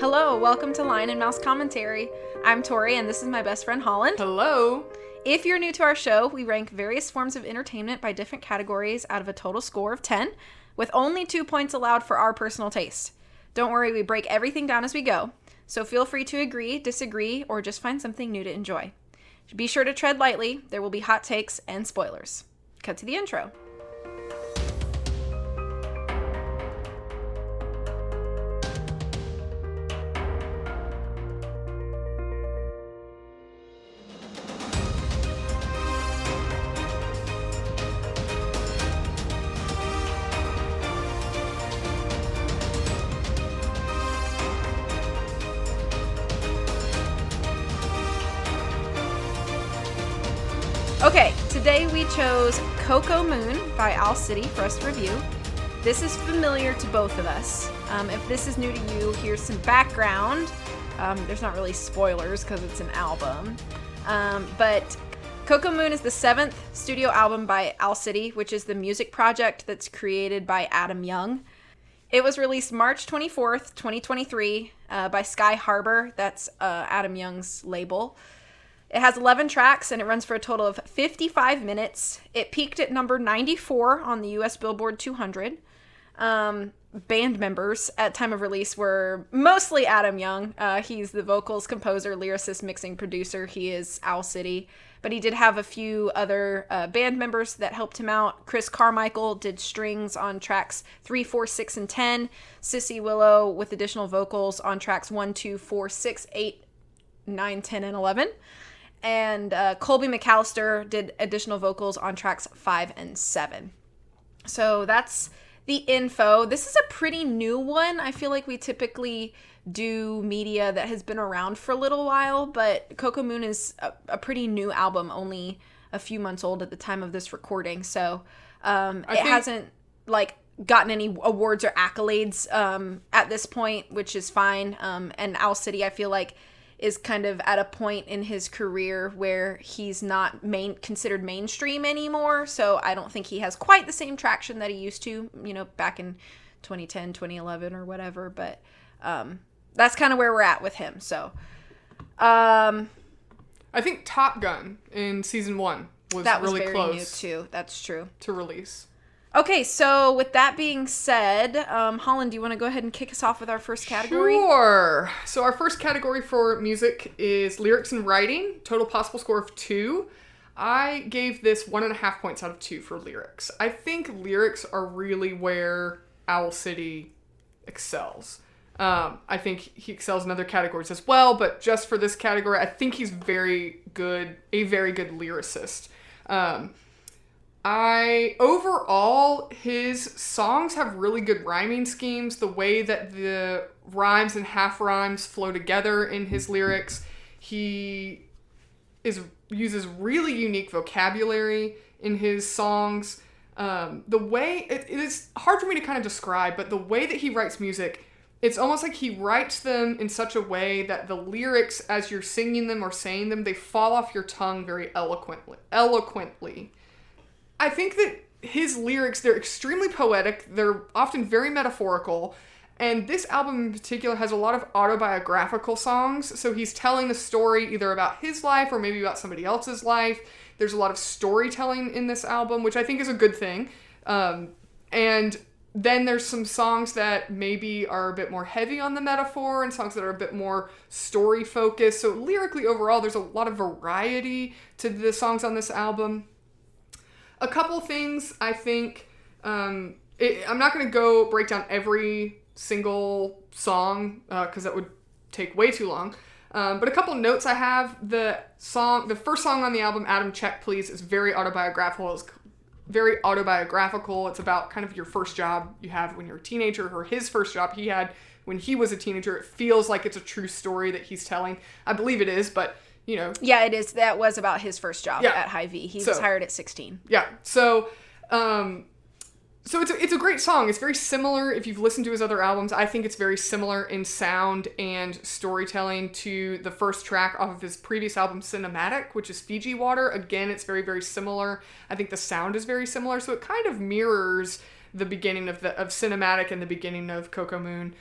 Hello, welcome to Lion and Mouse Commentary. I'm Tori, and this is my best friend Holland. Hello. If you're new to our show, we rank various forms of entertainment by different categories out of a total score of 10, with only 2 points allowed for our personal taste. Don't worry, we break everything down as we go, so feel free to agree, disagree, or just find something new to enjoy. Be sure to tread lightly. There will be hot takes and spoilers. Cut to the intro. Okay, today we chose Coco Moon by Owl City for us to review. This is familiar to both of us. If this is new to you, here's some background. There's not really spoilers because it's an album. But Coco Moon is the 7th studio album by Owl City, which is the music project that's created by Adam Young. It was released March 24th, 2023 by Sky Harbor. That's Adam Young's label. It has 11 tracks, and it runs for a total of 55 minutes. It peaked at number 94 on the U.S. Billboard 200. Band members at time of release were mostly Adam Young. He's the vocals, composer, lyricist, mixing producer. He is Owl City. But he did have a few other band members that helped him out. Chris Carmichael did strings on tracks 3, 4, 6, and 10. Sissy Willow with additional vocals on tracks 1, 2, 4, 6, 8, 9, 10, and 11. And Colby McAllister did additional vocals on tracks 5 and 7. So that's the info. This is a pretty new one. I feel like we typically do media that has been around for a little while, but Coco Moon is a pretty new album, only a few months old at the time of this recording. So hasn't gotten any awards or accolades at this point, which is fine. And Owl City, I feel like, is kind of at a point in his career where he's not considered mainstream anymore. So I don't think he has quite the same traction that he used to, back in 2010, 2011 or whatever. But that's kind of where we're at with him. So I think Top Gun in season 1 was really very close. New too. That's true. To release. Okay, so with that being said, Holland, do you want to go ahead and kick us off with our first category? Sure. So our first category for music is lyrics and writing. Total possible score of 2. I gave this 1.5 points out of 2 for lyrics. I think lyrics are really where Owl City excels. I think he excels in other categories as well, but just for this category, I think he's a very good lyricist. Overall, his songs have really good rhyming schemes. The way that the rhymes and half rhymes flow together in his lyrics, he uses really unique vocabulary in his songs. The way it is hard for me to kind of describe, but the way that he writes music, it's almost like he writes them in such a way that the lyrics, as you're singing them or saying them, they fall off your tongue very eloquently. I think that his lyrics, they're extremely poetic, they're often very metaphorical, and this album in particular has a lot of autobiographical songs, so he's telling a story either about his life or maybe about somebody else's life. There's a lot of storytelling in this album, which I think is a good thing, and then there's some songs that maybe are a bit more heavy on the metaphor and songs that are a bit more story-focused, so lyrically overall there's a lot of variety to the songs on this album. A couple things, I think, I'm not going to go break down every single song, because that would take way too long, but a couple notes I have. The first song on the album, Adam Check Please, is very autobiographical. It's about kind of your first job you have when you're a teenager, or his first job he had when he was a teenager. It feels like it's a true story that he's telling. I believe it is, but Yeah, it is. That was about his first job at Hy-Vee. He was hired at 16. Yeah. So So it's a great song. It's very similar. If you've listened to his other albums, I think it's very similar in sound and storytelling to the first track off of his previous album, Cinematic, which is Fiji Water. Again, it's very, very similar. I think the sound is very similar. So it kind of mirrors the beginning of Cinematic and the beginning of Coco Moon,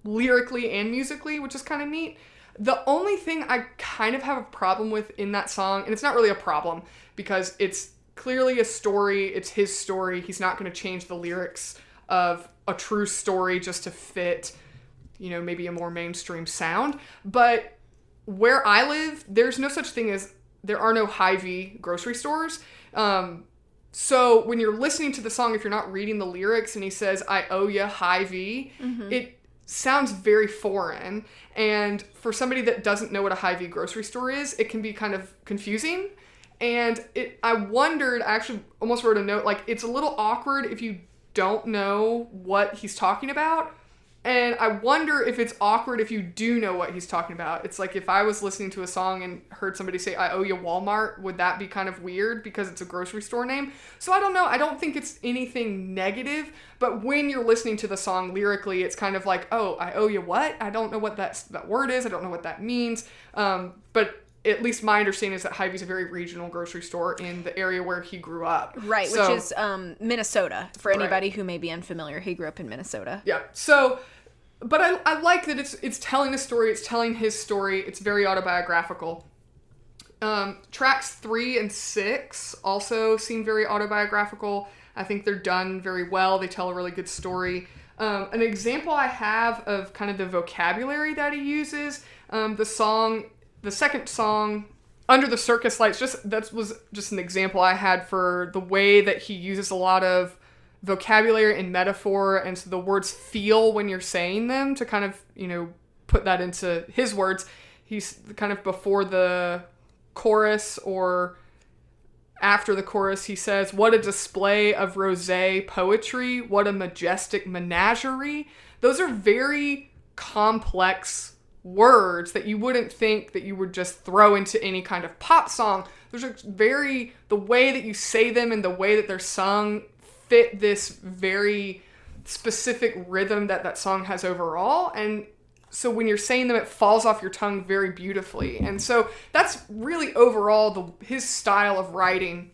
lyrically and musically, which is kind of neat. The only thing I kind of have a problem with in that song, and it's not really a problem because it's clearly a story, it's his story. He's not going to change the lyrics of a true story just to fit, maybe a more mainstream sound. But where I live, there's no such thing as, there are no Hy-Vee grocery stores. So when you're listening to the song, if you're not reading the lyrics and he says, I owe ya Hy-Vee, it sounds very foreign. And for somebody that doesn't know what a Hy-Vee grocery store is, it can be kind of confusing. And I wondered, I actually almost wrote a note, like, it's a little awkward if you don't know what he's talking about. And I wonder if it's awkward if you do know what he's talking about. It's like if I was listening to a song and heard somebody say, I owe you Walmart, would that be kind of weird because it's a grocery store name? So I don't know. I don't think it's anything negative. But when you're listening to the song lyrically, it's kind of like, oh, I owe you what? I don't know what that word is. I don't know what that means. But at least my understanding is that Hy-Vee is a very regional grocery store in the area where he grew up. Right, which is Minnesota. For anybody who may be unfamiliar, he grew up in Minnesota. Yeah, so, but I like that it's telling a story, it's telling his story, it's very autobiographical. Tracks 3 and 6 also seem very autobiographical. I think they're done very well. They tell a really good story. An example I have of kind of the vocabulary that he uses, the second song, Under the Circus Lights, that was just an example I had for the way that he uses a lot of vocabulary and metaphor, and so the words feel when you're saying them to kind of, put that into his words. He's kind of before the chorus or after the chorus, he says, what a display of rosé poetry, what a majestic menagerie. Those are very complex words that you wouldn't think that you would just throw into any kind of pop song. Those are the way that you say them and the way that they're sung fit this very specific rhythm that song has overall. And so when you're saying them, it falls off your tongue very beautifully. And so that's really overall his style of writing.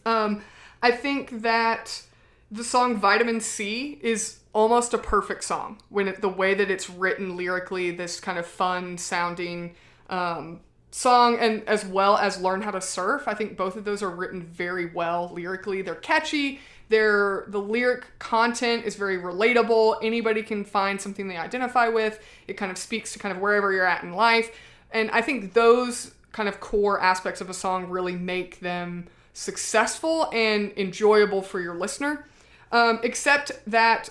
I think that the song Vitamin C is almost a perfect song the way that it's written lyrically, this kind of fun sounding song, and as well as Learn How to Surf. I think both of those are written very well lyrically. They're catchy. The lyric content is very relatable. Anybody can find something they identify with. It kind of speaks to kind of wherever you're at in life. And I think those kind of core aspects of a song really make them successful and enjoyable for your listener. Except that,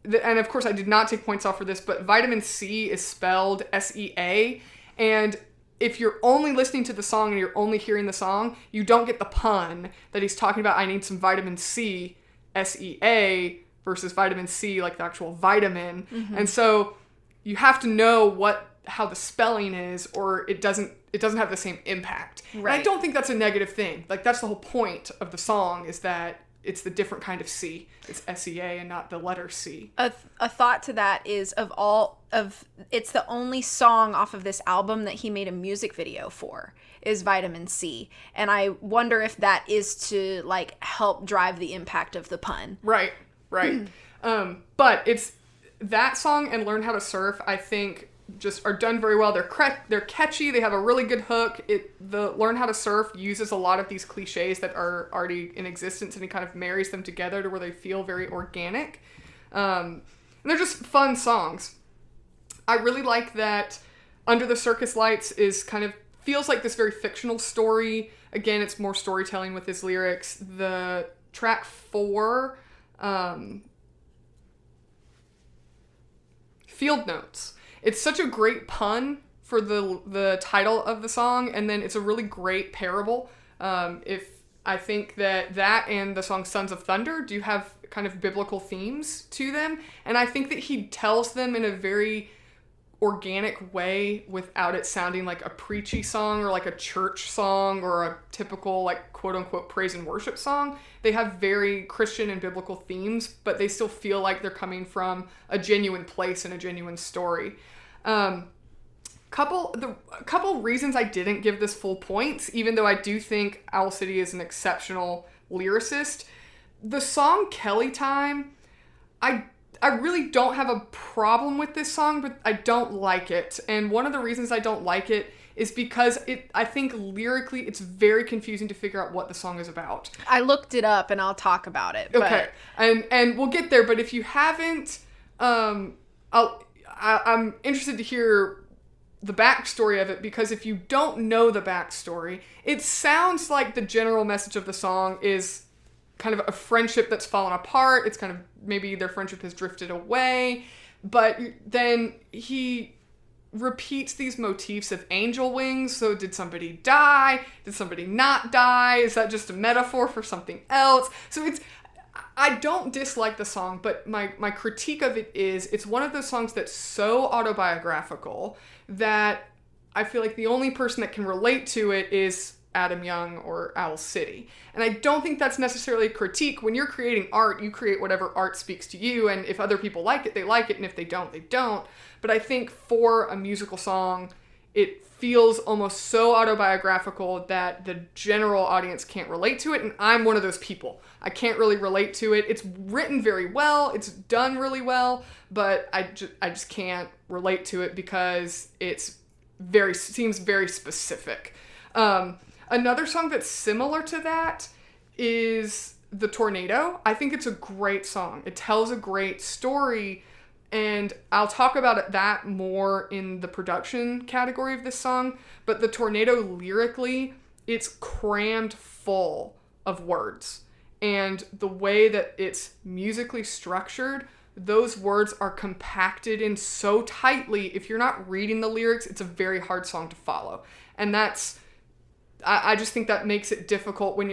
and of course I did not take points off for this, but Vitamin C is spelled S-E-A. And if you're only listening to the song and you're only hearing the song, you don't get the pun that he's talking about. I need some vitamin C, S-E-A, versus vitamin C, like the actual vitamin. Mm-hmm. And so you have to know how the spelling is, or it doesn't have the same impact. Right. And I don't think that's a negative thing. Like, that's the whole point of the song, is that it's the different kind of C. It's S-E-A and not the letter C. A thought to that is it's the only song off of this album that he made a music video for, is Vitamin C. And I wonder if that is to help drive the impact of the pun. Right. But it's that song and Learn How to Surf, I think, just are done very well. They're catchy. They have a really good hook. The Learn How to Surf uses a lot of these cliches that are already in existence, and he kind of marries them together to where they feel very organic. And they're just fun songs. I really like that Under the Circus Lights feels like this very fictional story. Again, it's more storytelling with his lyrics. The track 4, Field Notes. It's such a great pun for the title of the song, and then it's a really great parable. I think that and the song Sons of Thunder do have kind of biblical themes to them, and I think that he tells them in a very organic way without it sounding like a preachy song or like a church song or a typical like quote unquote praise and worship song. They have very Christian and biblical themes, but they still feel like they're coming from a genuine place and a genuine story. Couple reasons I didn't give this full points, even though I do think Owl City is an exceptional lyricist. The song Kelly Time, I really don't have a problem with this song, but I don't like it. And one of the reasons I don't like it is because I think lyrically it's very confusing to figure out what the song is about. I looked it up and I'll talk about it. Okay. And we'll get there, but if you haven't, I'm interested to hear the backstory of it, because if you don't know the backstory, it sounds like the general message of the song is kind of a friendship that's fallen apart. It's kind of maybe their friendship has drifted away, but then he repeats these motifs of angel wings. So did somebody die? Did somebody not die? Is that just a metaphor for something else? So I don't dislike the song, but my critique of it is it's one of those songs that's so autobiographical that I feel like the only person that can relate to it is Adam Young or Owl City. And I don't think that's necessarily a critique. When you're creating art, you create whatever art speaks to you, and if other people like it, they like it, and if they don't, they don't. But I think for a musical song, it feels almost so autobiographical that the general audience can't relate to it, and I'm one of those people. I can't really relate to it. It's written very well, it's done really well, but I just can't relate to it because seems very specific. Another song that's similar to that is The Tornado. I think it's a great song. It tells a great story, and I'll talk about that more in the production category of this song. But The Tornado, lyrically, it's crammed full of words. And the way that it's musically structured, those words are compacted in so tightly. If you're not reading the lyrics, it's a very hard song to follow. And I just think that makes it difficult when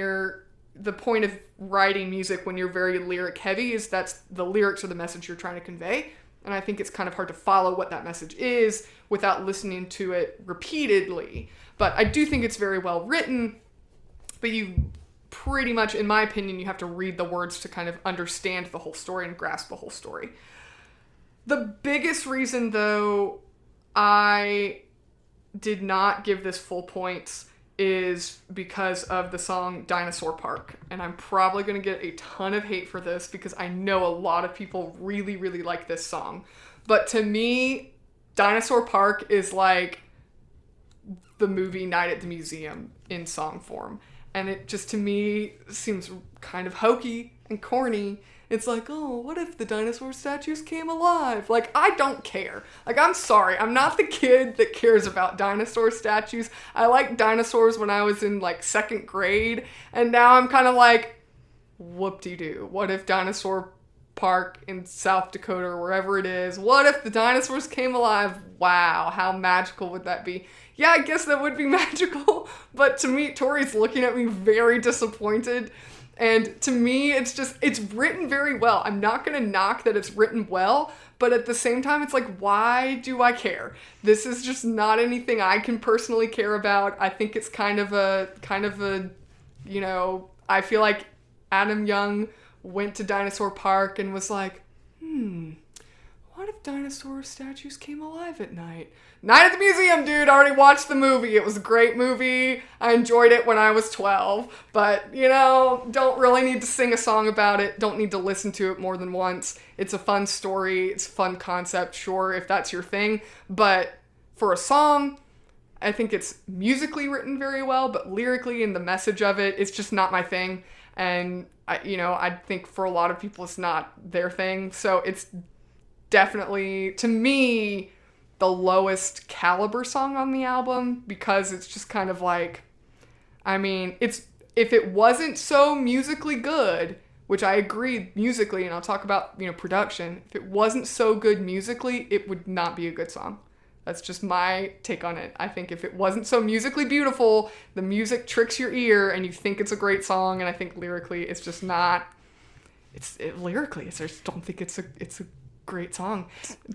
the point of writing music when you're very lyric heavy is that's the lyrics are the message you're trying to convey. And I think it's kind of hard to follow what that message is without listening to it repeatedly. But I do think it's very well written, but you pretty much, in my opinion, you have to read the words to kind of understand the whole story and grasp the whole story. The biggest reason, though, I did not give this full points is because of the song Dinosaur Park. And I'm probably going to get a ton of hate for this because I know a lot of people really, really like this song. But to me, Dinosaur Park is like the movie Night at the Museum in song form. And it just, to me, seems kind of hokey and corny. It's like, oh, what if the dinosaur statues came alive? Like, I don't care. Like, I'm sorry. I'm not the kid that cares about dinosaur statues. I liked dinosaurs when I was in, like, 2nd grade. And now I'm kind of like, whoop-de-doo. What if Dinosaur Park in South Dakota or wherever it is, what if the dinosaurs came alive? Wow, how magical would that be? Yeah, I guess that would be magical. But to me, Tori's looking at me very disappointed. And to me, it's written very well. I'm not going to knock that it's written well, but at the same time, it's like, why do I care? This is just not anything I can personally care about. I think it's kind of a, I feel like Adam Young went to Dinosaur Park and was like, what if dinosaur statues came alive at night? Night at the Museum, dude. I already watched the movie. It was a great movie. I enjoyed it when I was 12. But, don't really need to sing a song about it. Don't need to listen to it more than once. It's a fun story. It's a fun concept, sure, if that's your thing. But for a song, I think it's musically written very well, but lyrically and the message of it, it's just not my thing. And, I think for a lot of people, it's not their thing. So it's definitely, to me, the lowest caliber song on the album, because it's just kind of like, if it wasn't so musically good, which I agree musically, and I'll talk about, production, if it wasn't so good musically, it would not be a good song. That's just my take on it. I think if it wasn't so musically beautiful, the music tricks your ear and you think it's a great song, and I think lyrically it's just not, lyrically, I just don't think it's a great song.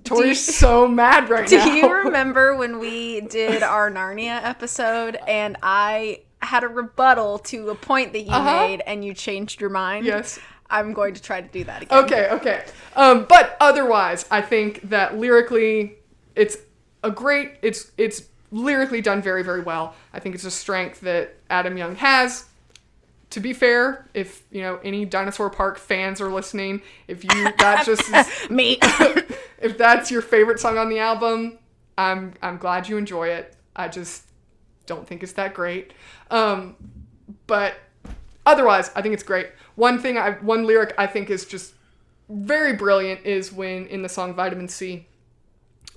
Tori's so mad right now. Do you remember when we did our Narnia episode and I had a rebuttal to a point that you made and you changed your mind? Yes. I'm going to try to do that again. Okay. But otherwise, I think that lyrically, it's lyrically done very, very well. I think it's a strength that Adam Young has. To be fair, if, any Dinosaur Park fans are listening, that just is, me. if that's your favorite song on the album, I'm glad you enjoy it. I just don't think it's that great. But otherwise, I think it's great. One lyric I think is just very brilliant is when in the song Vitamin C,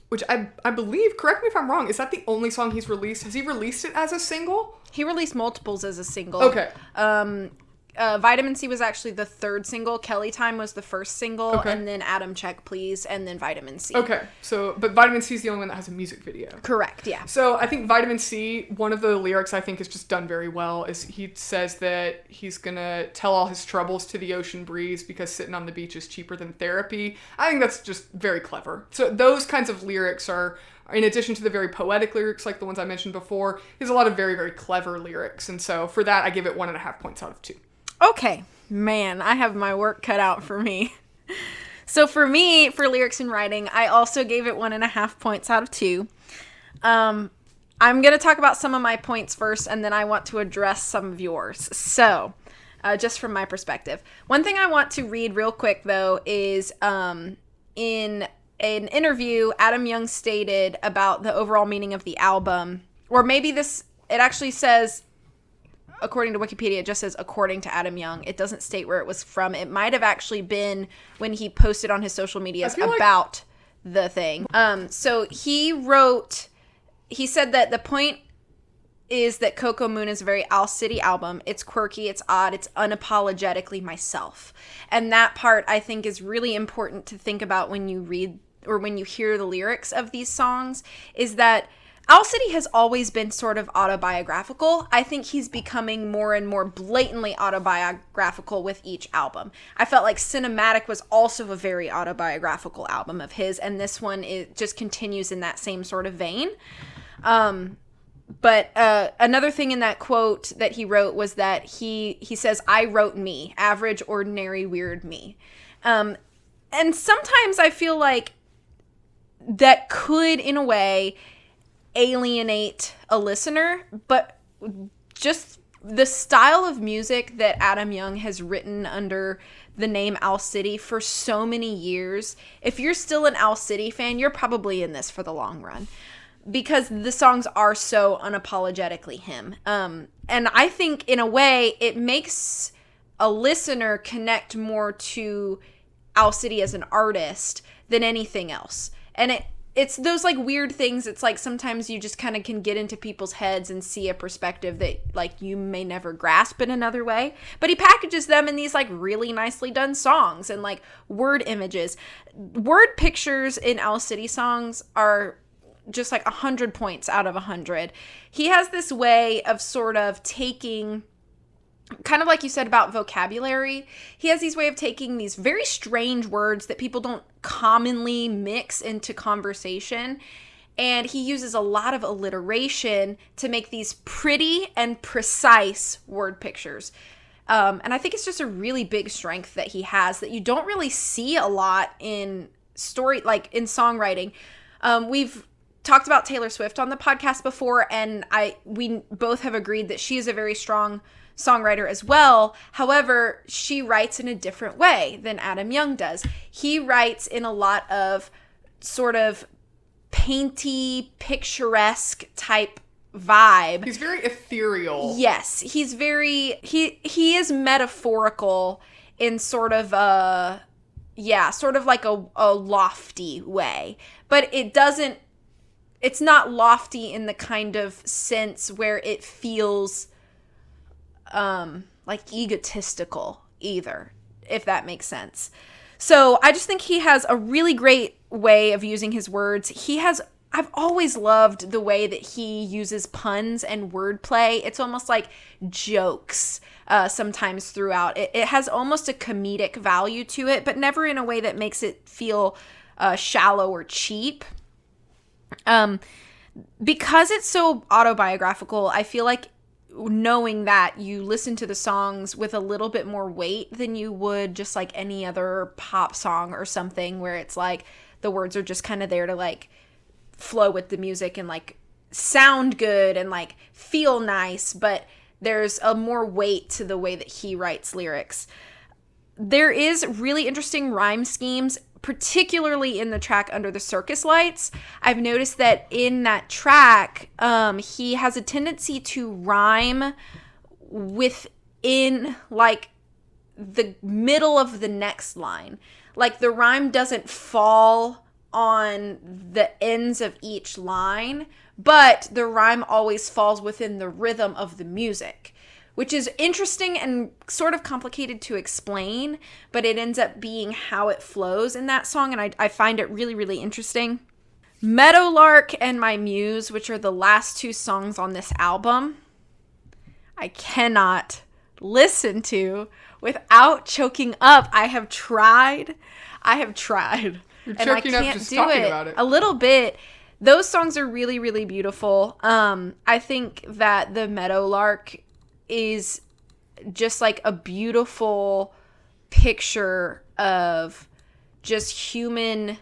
which I believe, correct me if I'm wrong, is that the only song he's released? Has he released it as a single? He released multiples as a single. Okay. Vitamin C was actually the third single. Kelly Time was the first single. Okay. And then Adam Check Please, and then Vitamin C. Okay. But Vitamin C is the only one that has a music video. Correct, yeah. So I think Vitamin C, one of the lyrics I think is just done very well is he says that he's going to tell all his troubles to the ocean breeze because sitting on the beach is cheaper than therapy. I think that's just very clever. So those kinds of lyrics are, in addition to the very poetic lyrics like the ones I mentioned before, there's a lot of very, very clever lyrics. And so for that, I give it 1.5 points out of 2. Okay. Man, I have my work cut out for me. So for me, for lyrics and writing, I also gave it 1.5 points out of 2. I'm going to talk about some of my points first, and then I want to address some of yours. So, just from my perspective. One thing I want to read real quick, though, is in an interview, Adam Young stated about the overall meaning of the album, or maybe it actually says, according to Wikipedia, it just says according to Adam Young. It doesn't state where it was from. It might have actually been when he posted on his social medias about the thing. So he said that the point is that Coco Moon is a very Owl City album. It's quirky, it's odd, it's unapologetically myself. And that part I think is really important to think about when you read or when you hear the lyrics of these songs, is that Owl City has always been sort of autobiographical. I think he's becoming more and more blatantly autobiographical with each album. I felt like Cinematic was also a very autobiographical album of his, and this one just continues in that same sort of vein. But another thing in that quote that he wrote was that he says, "I wrote me, average, ordinary, weird me." And sometimes I feel like that could, in a way, alienate a listener, but just the style of music that Adam Young has written under the name Owl City for so many years, if you're still an Owl City fan, you're probably in this for the long run, because the songs are so unapologetically him. And I think in a way it makes a listener connect more to Owl City as an artist than anything else. And it's those like weird things. It's like sometimes you just kind of can get into people's heads and see a perspective that like you may never grasp in another way. But he packages them in these like really nicely done songs and like word images. Word pictures in Owl City songs are just like 100 points out of 100. He has this way of sort of taking, kind of like you said about vocabulary, he has these way of taking these very strange words that people don't commonly mix into conversation, and he uses a lot of alliteration to make these pretty and precise word pictures. And I think it's just a really big strength that he has that you don't really see a lot in in songwriting. We've talked about Taylor Swift on the podcast before, and we both have agreed that she is a very strong songwriter as well. However, she writes in a different way than Adam Young does. He writes in a lot of sort of painty, picturesque type vibe. He's very ethereal. Yes, he's very he is metaphorical in sort of like a lofty way. But it's not lofty in the kind of sense where it feels like egotistical either, if that makes sense. So I just think he has a really great way of using his words. I've always loved the way that he uses puns and wordplay. It's almost like jokes sometimes throughout. It has almost a comedic value to it, but never in a way that makes it feel shallow or cheap. Because it's so autobiographical, I feel like knowing that you listen to the songs with a little bit more weight than you would just like any other pop song or something, where it's like the words are just kind of there to like flow with the music and like sound good and like feel nice, but there's a more weight to the way that he writes lyrics. There is really interesting rhyme schemes, particularly in the track Under the Circus Lights. I've noticed that in that track, he has a tendency to rhyme within like the middle of the next line. Like the rhyme doesn't fall on the ends of each line, but the rhyme always falls within the rhythm of the music, which is interesting and sort of complicated to explain, but it ends up being how it flows in that song, and I find it really, really interesting. Meadowlark and My Muse, which are the last two songs on this album, I cannot listen to without choking up. I have tried. You're and I choking up can't just do talking it. about it. A little bit. Those songs are really, really beautiful. I think that the Meadowlark is just like a beautiful picture of just human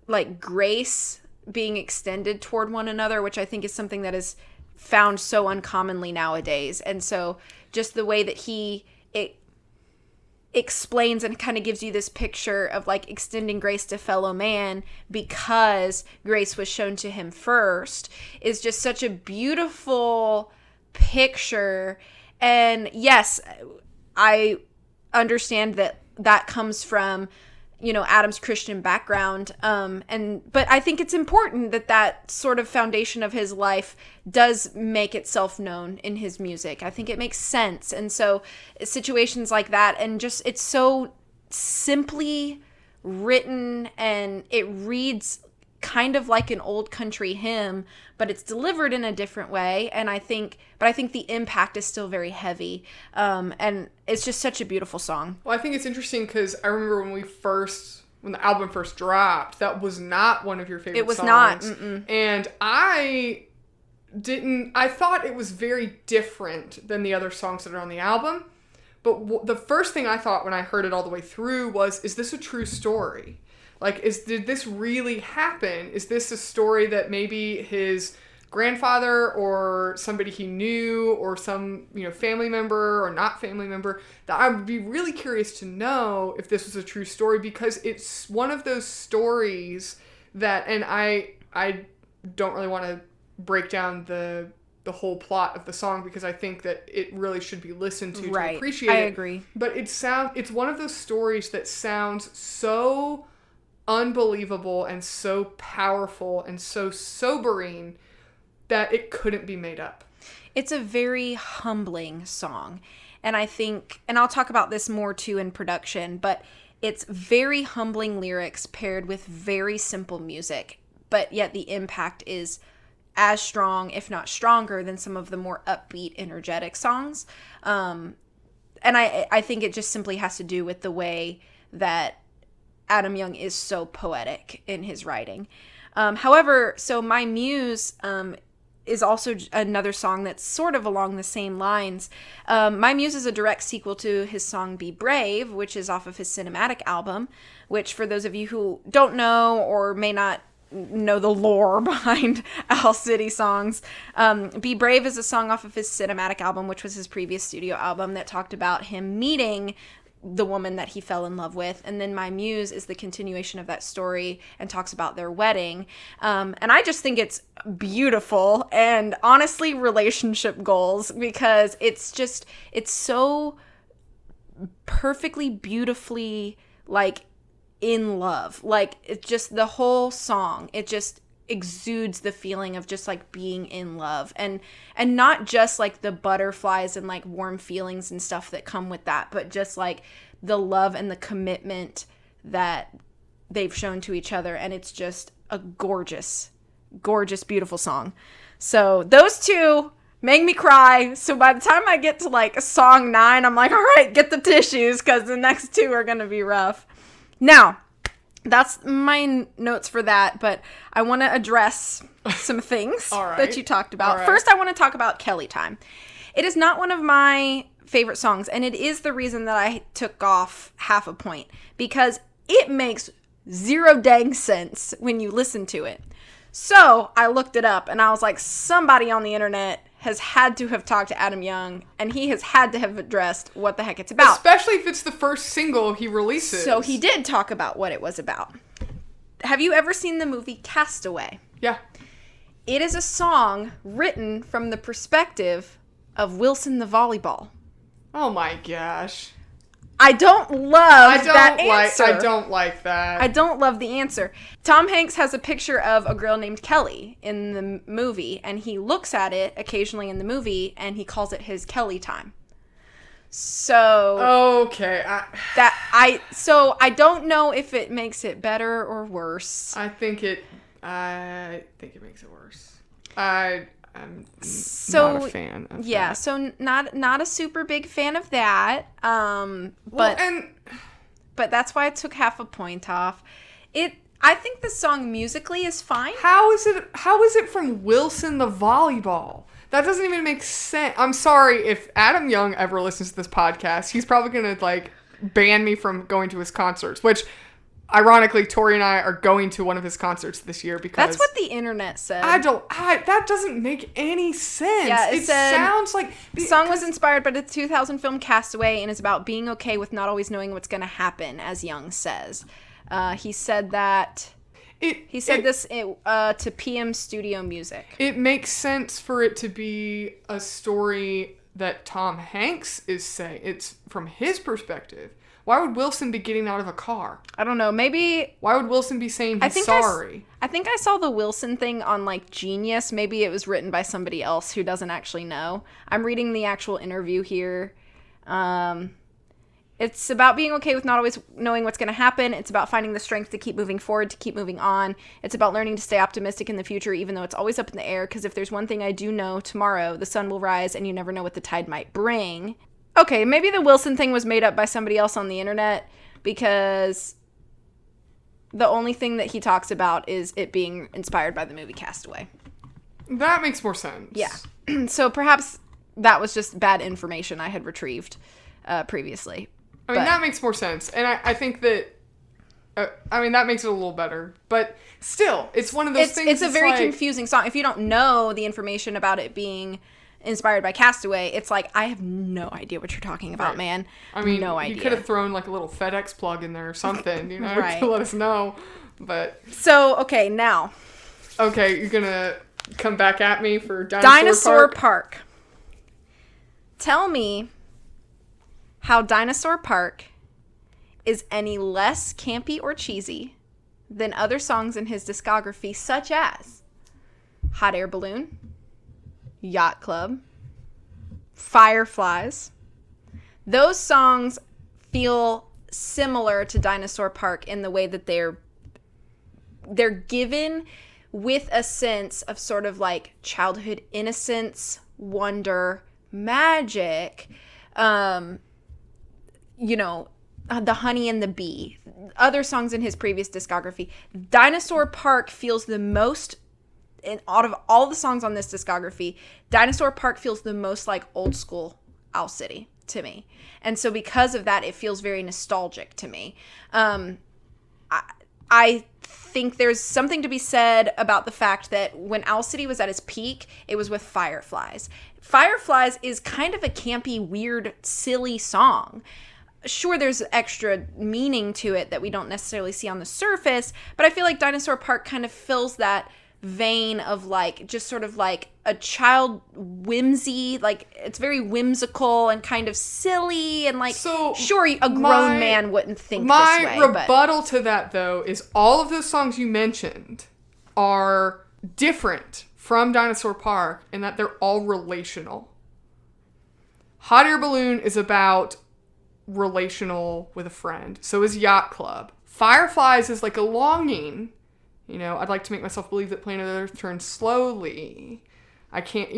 like grace being extended toward one another, which I think is something that is found so uncommonly nowadays. And so just the way that it explains and kind of gives you this picture of like extending grace to fellow man because grace was shown to him first is just such a beautiful picture. And yes, I understand that comes from, you know, Adam's Christian background, but I think it's important that sort of foundation of his life does make itself known in his music. I think it makes sense. And so situations like that, and just it's so simply written and it reads kind of like an old country hymn, but it's delivered in a different way. And I think the impact is still very heavy. And it's just such a beautiful song. Well, I think it's interesting because I remember when the album first dropped, that was not one of your favorite songs. It was not. Mm-mm. And I thought it was very different than the other songs that are on the album. But the first thing I thought when I heard it all the way through was, is this a true story? Like, did this really happen? Is this a story that maybe his grandfather or somebody he knew or some, you know, family member or not family member, that I would be really curious to know if this was a true story, because it's one of those stories that, and I don't really want to break down the whole plot of the song because I think that it really should be listened to appreciate it. I agree. But it's one of those stories that sounds so unbelievable and so powerful and so sobering that it couldn't be made up. It's a very humbling song. And I think, and I'll talk about this more too in production, but it's very humbling lyrics paired with very simple music, but yet the impact is as strong, if not stronger, than some of the more upbeat, energetic songs. And I think it just simply has to do with the way that Adam Young is so poetic in his writing. However, so My Muse is also another song that's sort of along the same lines. My Muse is a direct sequel to his song Be Brave, which is off of his cinematic album, which for those of you who don't know or may not know the lore behind Owl City songs, Be Brave is a song off of his cinematic album, which was his previous studio album, that talked about him meeting the woman that he fell in love with. And then My Muse is the continuation of that story and talks about their wedding. And I just think it's beautiful and honestly relationship goals, because it's so perfectly, beautifully like in love. Like it's just the whole song, it just exudes the feeling of just like being in love, and not just like the butterflies and like warm feelings and stuff that come with that, but just like the love and the commitment that they've shown to each other. And it's just a gorgeous, gorgeous, beautiful song. So those two make me cry. So by the time I get to like song 9, I'm like, all right, get the tissues, because the next two are gonna be rough. Now, that's my notes for that, but I want to address some things that you talked about. First, I want to talk about Kelly Time. It is not one of my favorite songs, and it is the reason that I took off half a point, because it makes zero dang sense when you listen to it. So I looked it up, and I was like, somebody on the internet has had to have talked to Adam Young, and he has had to have addressed what the heck it's about. Especially if it's the first single he releases. So he did talk about what it was about. Have you ever seen the movie Castaway? Yeah. It is a song written from the perspective of Wilson the volleyball. Oh my gosh. I don't love that answer. I don't like that. I don't love the answer. Tom Hanks has a picture of a girl named Kelly in the movie, and he looks at it occasionally in the movie, and he calls it his Kelly Time. So okay, so I don't know if it makes it better or worse. I think it makes it worse. I'm not a fan of that. So not a super big fan of that. But that's why I took half a point off. I think the song musically is fine. How is it from Wilson the volleyball? That doesn't even make sense. I'm sorry if Adam Young ever listens to this podcast. He's probably going to ban me from going to his concerts, which ironically, Tori and I are going to one of his concerts this year because... That's what the internet said. That doesn't make any sense. Yeah, it sounds like... The song was inspired by the 2000 film Castaway and is about being okay with not always knowing what's going to happen, as Young says. He said that... this to PM Studio Music. It makes sense for it to be a story that Tom Hanks is saying. It's from his perspective. Why would Wilson be getting out of a car? I don't know. Maybe... Why would Wilson be saying he's sorry? I think I saw the Wilson thing on, Genius. Maybe it was written by somebody else who doesn't actually know. I'm reading the actual interview here. It's about being okay with not always knowing what's going to happen. It's about finding the strength to keep moving forward, to keep moving on. It's about learning to stay optimistic in the future, even though it's always up in the air. Because if there's one thing I do know, tomorrow the sun will rise and you never know what the tide might bring. Okay, maybe the Wilson thing was made up by somebody else on the internet, because the only thing that he talks about is it being inspired by the movie Castaway. That makes more sense. Yeah. So perhaps that was just bad information I had retrieved previously. That makes more sense. And I think that, that makes it a little better. But still, it's one of those things. It's a very confusing song. If you don't know the information about it being inspired by Castaway, it's like, I have no idea what you're talking about, right. Man. No idea. You could have thrown a little FedEx plug in there or something, right. To let us know. But so, okay, now. Okay, you're gonna come back at me for Dinosaur Park. Tell me how Dinosaur Park is any less campy or cheesy than other songs in his discography, such as Hot Air Balloon, Yacht Club, Fireflies. Those songs feel similar to Dinosaur Park in the way that they're given with a sense of sort of childhood innocence, wonder, magic, The Honey and the Bee, other songs in his previous discography. Dinosaur Park feels the most, out of all the songs on this discography, Dinosaur Park feels the most like old school Owl City to me. And so because of that, it feels very nostalgic to me. I think there's something to be said about the fact that when Owl City was at its peak, it was with Fireflies. Fireflies is kind of a campy, weird, silly song. Sure, there's extra meaning to it that we don't necessarily see on the surface, but I feel like Dinosaur Park kind of fills that vein of just sort of a child whimsy, it's very whimsical and kind of silly and sure, a grown man wouldn't think this way. My rebuttal to that, though, is all of those songs you mentioned are different from Dinosaur Park in that they're all relational. Hot Air Balloon is about relational with a friend. So is Yacht Club. Fireflies is a longing. I'd like to make myself believe that planet Earth turns slowly. I can't,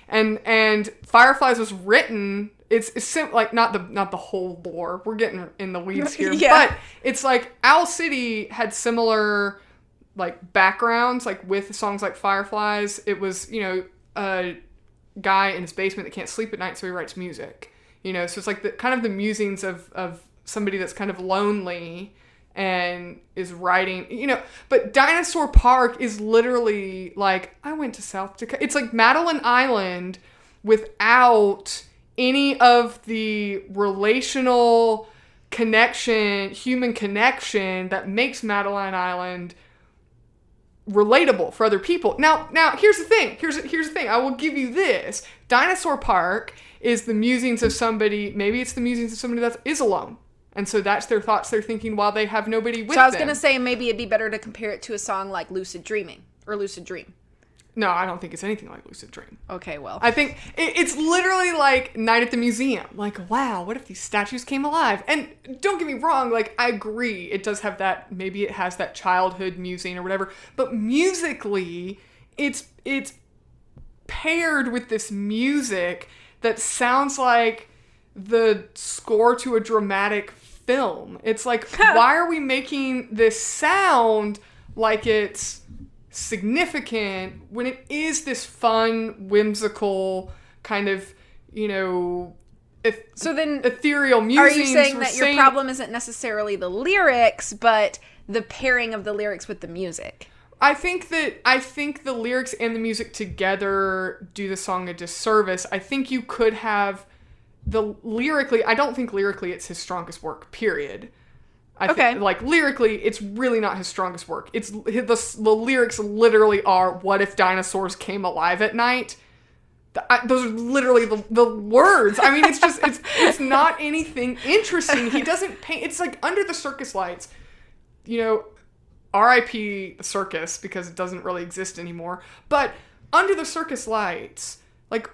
and Fireflies was written. It's like not the whole lore. We're getting in the weeds here, yeah. but it's like Owl City had similar like backgrounds, like with songs like Fireflies. It was a guy in his basement that can't sleep at night, so he writes music. So it's like the musings of somebody that's kind of lonely and is writing, but Dinosaur Park is literally like, I went to South Dakota. It's like Madeline Island without any of the relational connection, human connection that makes Madeline Island relatable for other people. Now here's the thing. Here's the thing. I will give you this. Dinosaur Park is the musings of somebody, maybe it's the musings of somebody that is alone. And so that's their thoughts they're thinking while they have nobody with them. So I was going to say maybe it'd be better to compare it to a song like Lucid Dreaming or Lucid Dream. No, I don't think it's anything like Lucid Dream. Okay, well. I think it's literally like Night at the Museum. Like, wow, what if these statues came alive? And don't get me wrong, like, I agree. It does have that, maybe it has that childhood musing or whatever. But musically, it's paired with this music that sounds like the score to a dramatic film. It's like, why are we making this sound like it's significant when it is this fun, whimsical kind of, so then ethereal musings? Are you saying that your problem isn't necessarily the lyrics, but the pairing of the lyrics with the music? I think the lyrics and the music together do the song a disservice. I think you could have I don't think lyrically it's his strongest work, period. I think, like, lyrically, it's really not his strongest work. It's the lyrics literally are, what if dinosaurs came alive at night? Those are literally the words. I mean, it's just, it's not anything interesting. He doesn't paint, it's like Under the Circus Lights, R.I.P. the circus, because it doesn't really exist anymore. But Under the Circus Lights, like,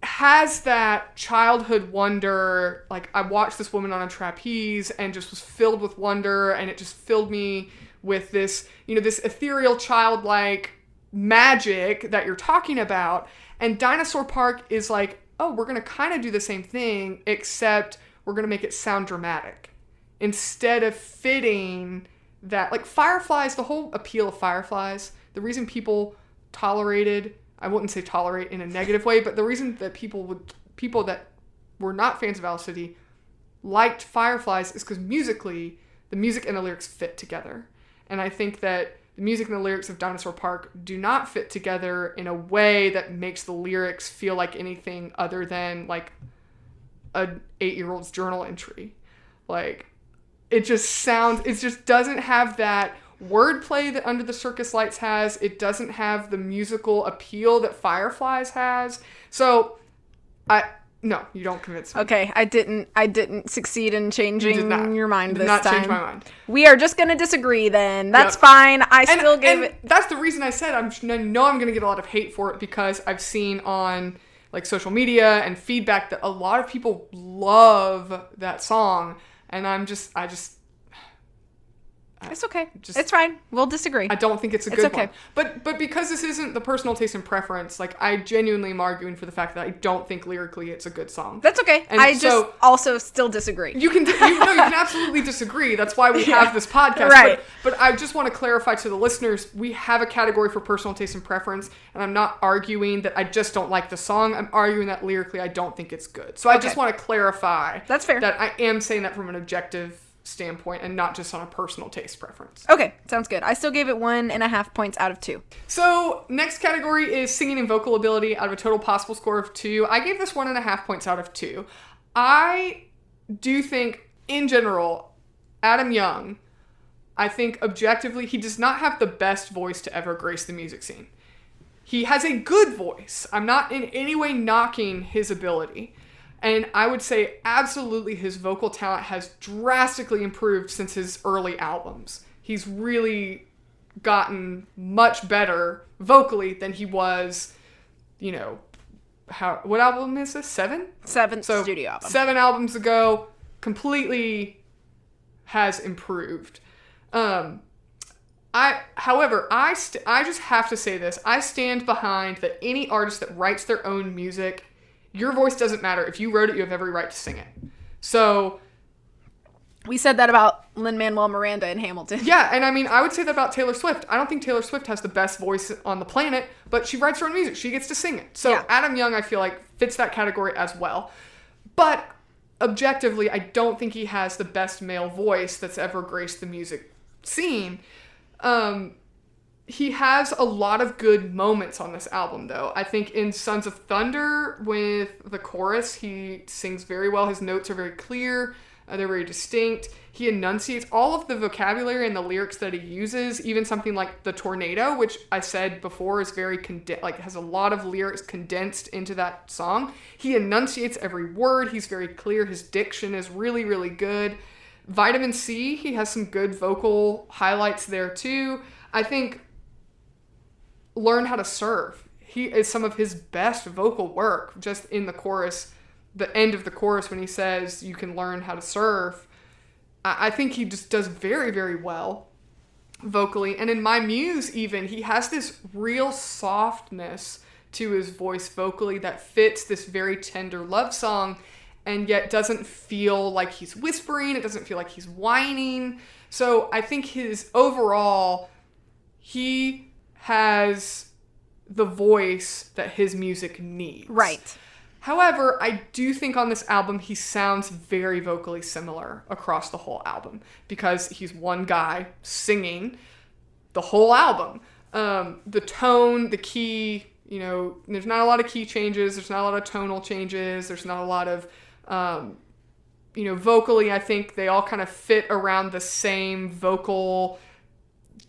has that childhood wonder. Like, I watched this woman on a trapeze and just was filled with wonder, and it just filled me with this, this ethereal childlike magic that you're talking about. And Dinosaur Park is like, oh, we're going to kind of do the same thing, except we're going to make it sound dramatic. Instead of fitting that, like, Fireflies, the whole appeal of Fireflies, the reason people tolerated, I wouldn't say tolerate in a negative way, but the reason that people that were not fans of Owl City liked Fireflies is because musically, the music and the lyrics fit together. And I think that the music and the lyrics of Dinosaur Park do not fit together in a way that makes the lyrics feel like anything other than, like, an 8-year-old's journal entry. Like, it just doesn't have that wordplay that Under the Circus Lights has. It doesn't have the musical appeal that Fireflies has. So, no, you don't convince me. Okay, I didn't succeed in changing your mind this time. Did not change my mind. We are just going to disagree then. That's fine. I still give it. That's the reason I said I know I'm going to get a lot of hate for it, because I've seen on, like, social media and feedback that a lot of people love that song, and it's okay. It's fine. We'll disagree. I don't think it's a good one. But because this isn't the personal taste and preference, like, I genuinely am arguing for the fact that I don't think lyrically it's a good song. That's okay. And I just also still disagree. You can absolutely disagree. That's why we have this podcast. Right. But I just want to clarify to the listeners, we have a category for personal taste and preference, and I'm not arguing that I just don't like the song. I'm arguing that lyrically I don't think it's good. So I just want to clarify. That's fair. That I am saying that from an objective standpoint and not just on a personal taste preference. Okay, sounds good. I still gave it 1.5 points out of 2. So next category is singing and vocal ability out of a total possible score of 2. I gave this 1.5 points out of 2. I do think, in general, Adam Young, I think objectively, he does not have the best voice to ever grace the music scene. He has a good voice. I'm not in any way knocking his ability. And I would say absolutely his vocal talent has drastically improved since his early albums. He's really gotten much better vocally than he was, what album is this? 7? 7th studio album. 7 albums ago, completely has improved. However, I just have to say this. I stand behind that any artist that writes their own music, your voice doesn't matter. If you wrote it, you have every right to sing it. So we said that about Lin-Manuel Miranda in Hamilton. Yeah, and I mean, I would say that about Taylor Swift. I don't think Taylor Swift has the best voice on the planet, but she writes her own music. She gets to sing it. So Yeah. Adam Young, I feel like, fits that category as well. But objectively, I don't think he has the best male voice that's ever graced the music scene. He has a lot of good moments on this album, though. I think in Sons of Thunder, with the chorus, he sings very well. His notes are very clear. They're very distinct. He enunciates all of the vocabulary and the lyrics that he uses, even something like The Tornado, which I said before is very has a lot of lyrics condensed into that song. He enunciates every word. He's very clear. His diction is really, really good. Vitamin C, he has some good vocal highlights there too. I think Learn How to Serve, he is some of his best vocal work, just in the chorus, the end of the chorus when he says you can learn how to surf. I think he just does very, very well vocally. And in My Muse even, he has this real softness to his voice vocally that fits this very tender love song and yet doesn't feel like he's whispering. It doesn't feel like he's whining. So I think he has the voice that his music needs. Right. However, I do think on this album he sounds very vocally similar across the whole album because he's one guy singing the whole album. The tone, the key, there's not a lot of key changes. There's not a lot of tonal changes. There's not a lot of, vocally, I think they all kind of fit around the same vocal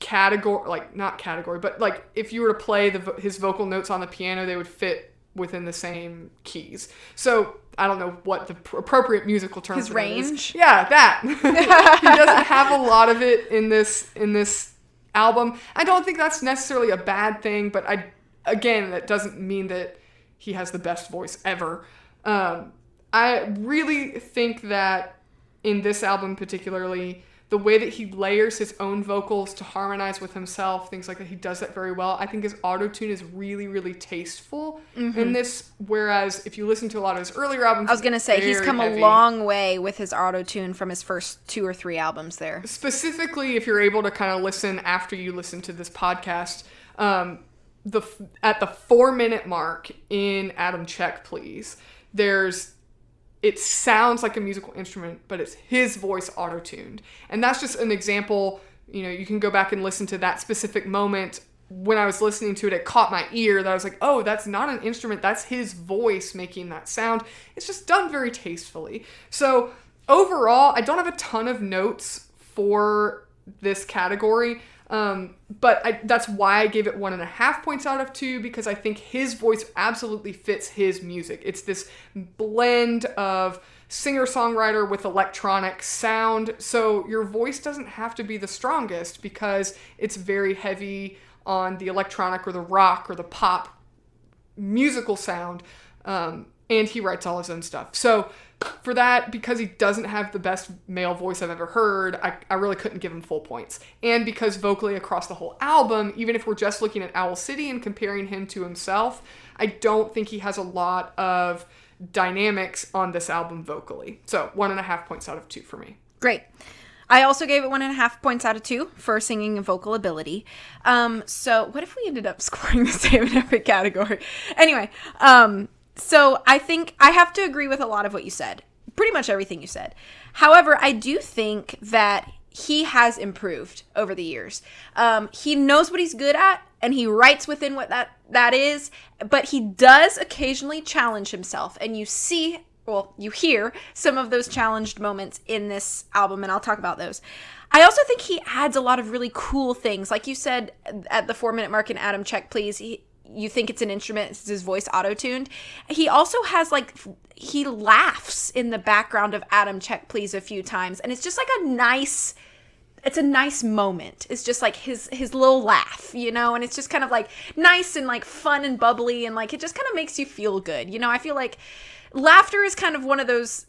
category, not category, but if you were to play his vocal notes on the piano, they would fit within the same keys. So I don't know what the appropriate musical term his for that range is. Yeah, that. He doesn't have a lot of it in this album. I don't think that's necessarily a bad thing, but that doesn't mean that he has the best voice ever. I really think that in this album particularly, the way that he layers his own vocals to harmonize with himself, things like that, he does that very well. I think his auto-tune is really, really tasteful in this, whereas if you listen to a lot of his earlier albums, I was going to say, he's come heavy. A long way with his auto-tune from his first 2 or 3 albums there. Specifically, if you're able to kind of listen after you listen to this podcast, at the 4-minute mark in Adam Check Please, it sounds like a musical instrument, but it's his voice auto-tuned. And that's just an example. You can go back and listen to that specific moment. When I was listening to it, it caught my ear that I was like, oh, that's not an instrument. That's his voice making that sound. It's just done very tastefully. So overall, I don't have a ton of notes for this category. But that's why I gave it 1.5 points out of 2, because I think his voice absolutely fits his music. It's this blend of singer-songwriter with electronic sound. So your voice doesn't have to be the strongest because it's very heavy on the electronic or the rock or the pop musical sound. And he writes all his own stuff. So for that, because he doesn't have the best male voice I've ever heard, I really couldn't give him full points. And because vocally across the whole album, even if we're just looking at Owl City and comparing him to himself, I don't think he has a lot of dynamics on this album vocally. So 1.5 points out of 2 for me. Great. I also gave it 1.5 points out of 2 for singing and vocal ability. So what if we ended up scoring the same in every category? Anyway, so I think I have to agree with a lot of what you said. Pretty much everything you said. However, I do think that he has improved over the years. He knows what he's good at, and he writes within what that is, but he does occasionally challenge himself. And you hear some of those challenged moments in this album, and I'll talk about those. I also think he adds a lot of really cool things. Like you said at the 4-minute mark in Adam Check Please, you think it's an instrument, it's his voice auto-tuned. He also has he laughs in the background of Adam Check Please a few times, and it's just it's a nice moment. It's just like his little laugh, and it's just kind of nice and fun and bubbly, and it just kind of makes you feel good. I feel like laughter is kind of one of those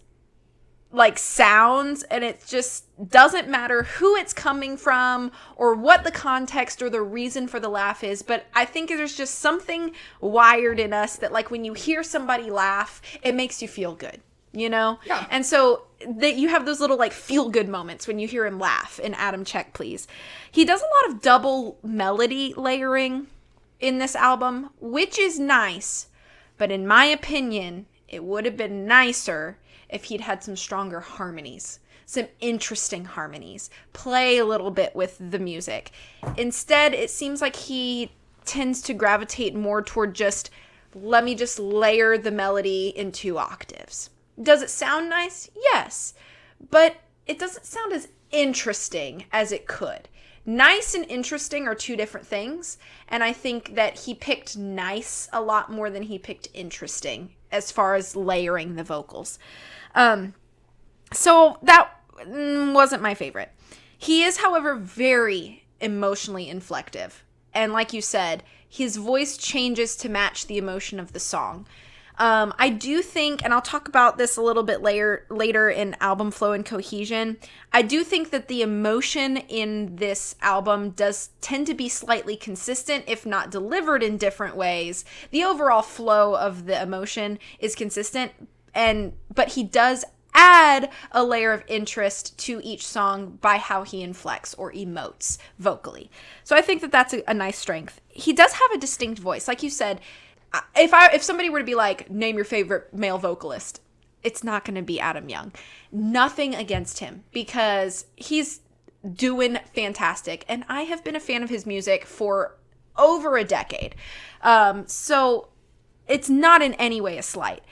like sounds, and it just doesn't matter who it's coming from or what the context or the reason for the laugh is. But I think there's just something wired in us that, like, when you hear somebody laugh, it makes you feel good, you know? Yeah. And so that you have those little, like, feel good moments when you hear him laugh in Adam Check Please. He does a lot of double melody layering in this album, which is nice, but in my opinion, it would have been nicer if he'd had some stronger harmonies, some interesting harmonies, play a little bit with the music. Instead, it seems like he tends to gravitate more toward just, let me just layer the melody in 2 octaves. Does it sound nice? Yes, but it doesn't sound as interesting as it could. Nice and interesting are 2 different things, and I think that he picked nice a lot more than he picked interesting as far as layering the vocals. So that wasn't my favorite. He is, however, very emotionally inflective. And like you said, his voice changes to match the emotion of the song. I do think, and I'll talk about this a little bit later in album flow and cohesion, I do think that the emotion in this album does tend to be slightly consistent, if not delivered in different ways. The overall flow of the emotion is consistent, but he does add a layer of interest to each song by how he inflects or emotes vocally. So I think that that's a nice strength. He does have a distinct voice. Like you said, if somebody were to be like, name your favorite male vocalist, it's not going to be Adam Young. Nothing against him, because he's doing fantastic. And I have been a fan of his music for over a decade. So it's not in any way a slight.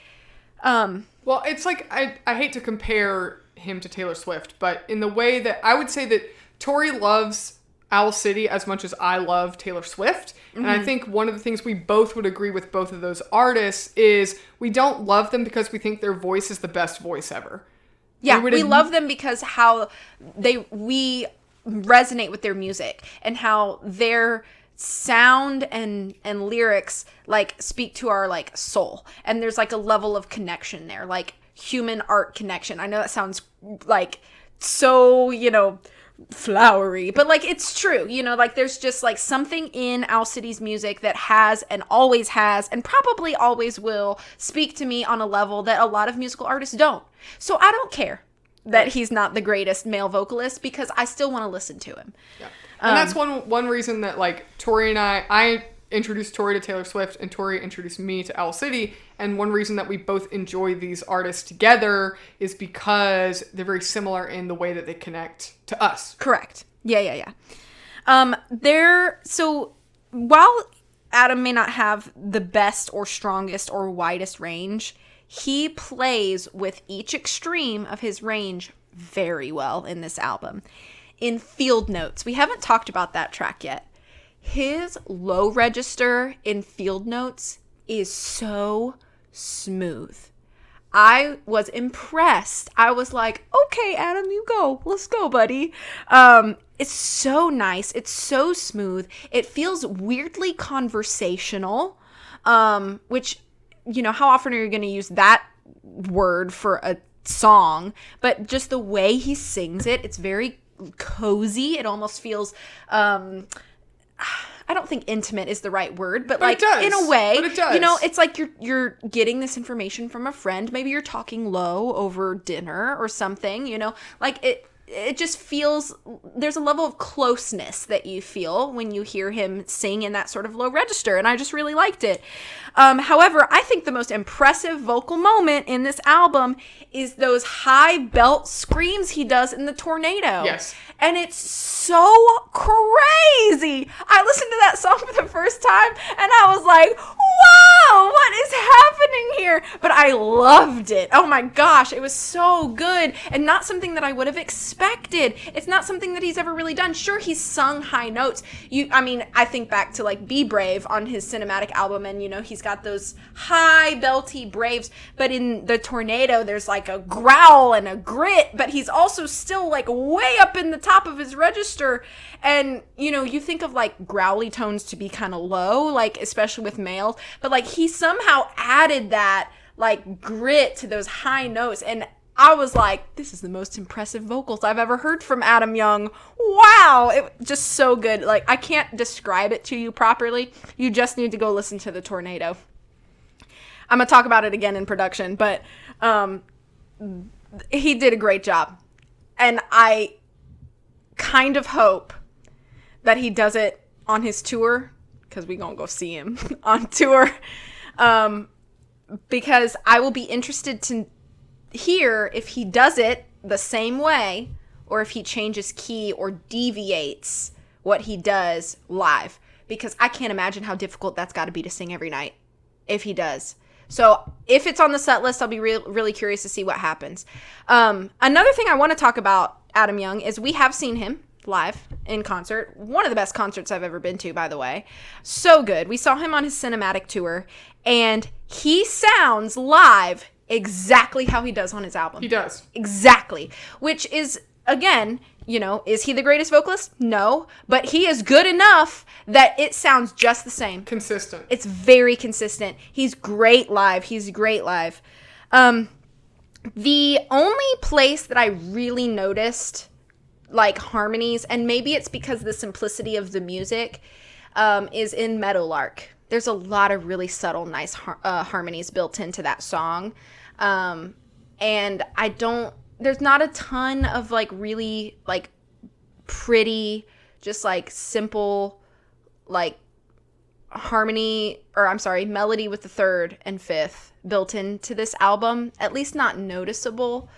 Well, it's like, I hate to compare him to Taylor Swift, but in the way that I would say that Tori loves Owl City as much as I love Taylor Swift. And I think one of the things we both would agree with both of those artists is we don't love them because we think their voice is the best voice ever. Yeah, we love them because how we resonate with their music and how their sound and lyrics like speak to our like soul, and there's like a level of connection there, like human art connection. I know that sounds like so, flowery, but like it's true, like there's just like something in Owl City's music that has and always has and probably always will speak to me on a level that a lot of musical artists don't. So I don't care that he's not the greatest male vocalist, because I still want to listen to him. Yeah. And that's one reason that, like, Tori and I introduced Tori to Taylor Swift, and Tori introduced me to Owl City. And one reason that we both enjoy these artists together is because they're very similar in the way that they connect to us. Correct. Yeah. So while Adam may not have the best or strongest or widest range, he plays with each extreme of his range very well in this album. In Field Notes, we haven't talked about that track yet. His low register in Field Notes is so smooth. I was impressed. I was like, okay, Adam, you go. Let's go, buddy. It's so nice. It's so smooth. It feels weirdly conversational, which, how often are you going to use that word for a song? But just the way he sings it, it's very cozy. It almost feels I don't think intimate is the right word, but like in a way, but it does. It's like you're getting this information from a friend. Maybe you're talking low over dinner or something, like it just feels, there's a level of closeness that you feel when you hear him sing in that sort of low register. And I just really liked it. However, I think the most impressive vocal moment in this album is those high belt screams he does in the Tornado. Yes. And it's so crazy. I listened to that song for the first time and I was like, whoa, what is happening here? But I loved it. Oh my gosh, it was so good, and not something that I would have expected. It's not something that he's ever really done. Sure, he's sung high notes. I think back to like Be Brave on his cinematic album, and he's got those high belty braves, but in the Tornado there's like a growl and a grit, but he's also still like way up in the top of his register. And you think of like growly tones to be kind of low, like especially with males, but like he somehow added that like grit to those high notes, and I was like, this is the most impressive vocals I've ever heard from Adam Young. Wow. It just so good. Like, I can't describe it to you properly. You just need to go listen to The Tornado. I'm going to talk about it again in production, but he did a great job. And I kind of hope that he does it on his tour, because we going to go see him on tour. Because I will be interested to hear if he does it the same way or if he changes key or deviates what he does live, because I can't imagine how difficult that's got to be to sing every night if he does. So if it's on the set list, I'll be really curious to see what happens. Another thing I want to talk about Adam Young is we have seen him live in concert. One of the best concerts I've ever been to, by the way. So good. We saw him on his cinematic tour, and he sounds live exactly how he does on his album. He does. Exactly. Which is, again, you know, is he the greatest vocalist? No. But he is good enough that it sounds just the same. Consistent. It's very consistent. He's great live. The only place that I really noticed, like, harmonies, and maybe it's because of the simplicity of the music, is in Meadowlark. There's a lot of really subtle, nice harmonies built into that song. And there's not a ton of, like, really, like, pretty, just, like, simple, like, melody with the third and fifth built into this album, at least not noticeable.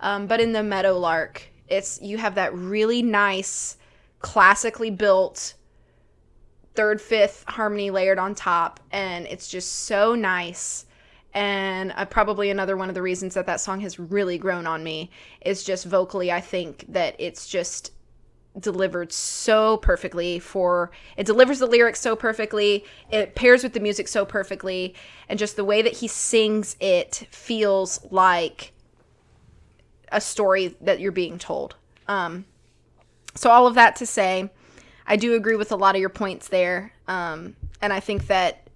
But in the Meadowlark, you have that really nice, classically built third, fifth harmony layered on top, and it's just so nice. And probably another one of the reasons that song has really grown on me is just vocally. I think that it's just delivered so perfectly. It delivers the lyrics so perfectly, it pairs with the music so perfectly, and just the way that he sings it feels like a story that you're being told. So all of that to say, I do agree with a lot of your points there. And I think that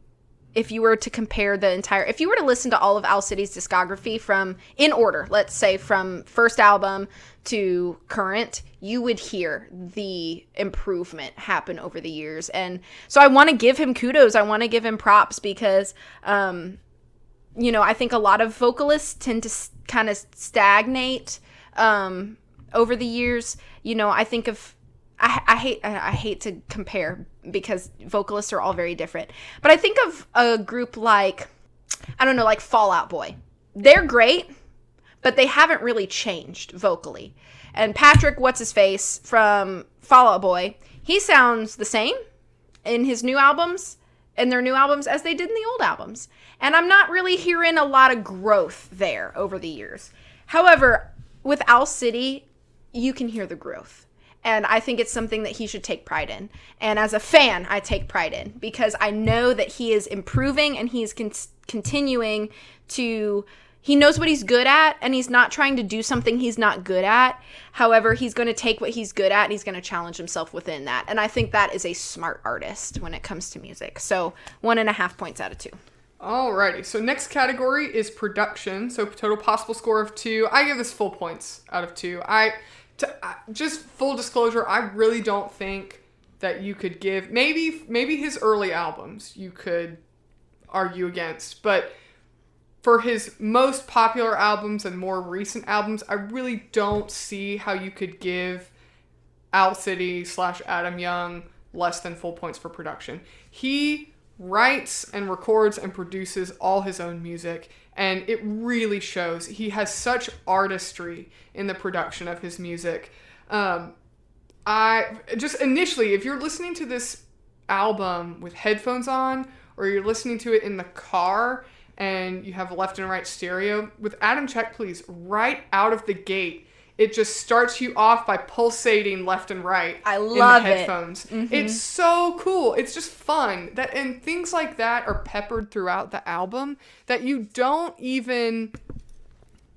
if you were to compare if you were to listen to all of Owl City's discography in order, let's say from first album to current, you would hear the improvement happen over the years. And so I want to give him kudos. I want to give him props because, you know, I think a lot of vocalists tend to kind of stagnate over the years. You know, I think of, I hate to compare because vocalists are all very different. But I think of a group like, I don't know, like Fall Out Boy. They're great, but they haven't really changed vocally. And Patrick What's-His-Face from Fall Out Boy, he sounds the same in his new albums, as they did in the old albums. And I'm not really hearing a lot of growth there over the years. However, with Owl City, you can hear the growth. And I think it's something that he should take pride in. And as a fan, I take pride in because I know that he is improving and he's continuing to... He knows what he's good at, and he's not trying to do something he's not good at. However, he's going to take what he's good at, and he's going to challenge himself within that. And I think that is a smart artist when it comes to music. So 1.5 points out of 2. Alrighty, so next category is production. So total possible score of 2. I give this full points out of 2. Just full disclosure, I really don't think that you could give... Maybe his early albums you could argue against, but for his most popular albums and more recent albums, I really don't see how you could give Owl City / Adam Young less than full points for production. He writes and records and produces all his own music, and it really shows. He has such artistry in the production of his music. I just initially, if you're listening to this album with headphones on, or you're listening to it in the car and you have left and right stereo, with Adam Check Please, right out of the gate, it just starts you off by pulsating left and right. I love in the headphones. Mm-hmm. It's so cool. It's just fun. And things like that are peppered throughout the album that you don't even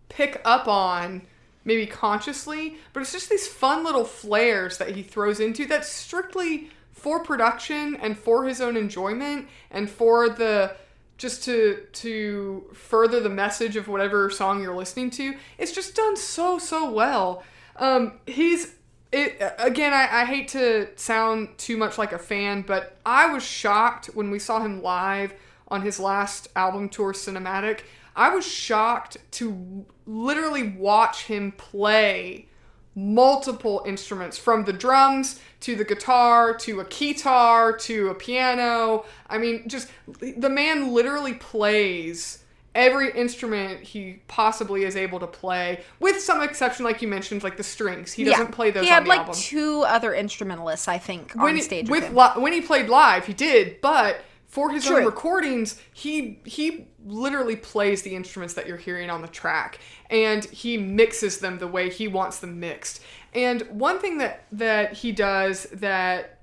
pick up on maybe consciously, but it's just these fun little flares that he throws into that's strictly for production and for his own enjoyment and for the just to further the message of whatever song you're listening to. It's just done so well. Again, I hate to sound too much like a fan, but I was shocked when we saw him live on his last album tour, Cinematic. I was shocked to literally watch him play multiple instruments, from the drums to the guitar to a keytar to a piano. I mean, just the man literally plays every instrument he possibly is able to play, with some exception, like you mentioned, like the strings. He doesn't play those on the album. He had 2 other instrumentalists, I think, on stage with him. When he played live, he did, but for his own recordings, he literally plays the instruments that you're hearing on the track, and he mixes them the way he wants them mixed. And one thing that he does that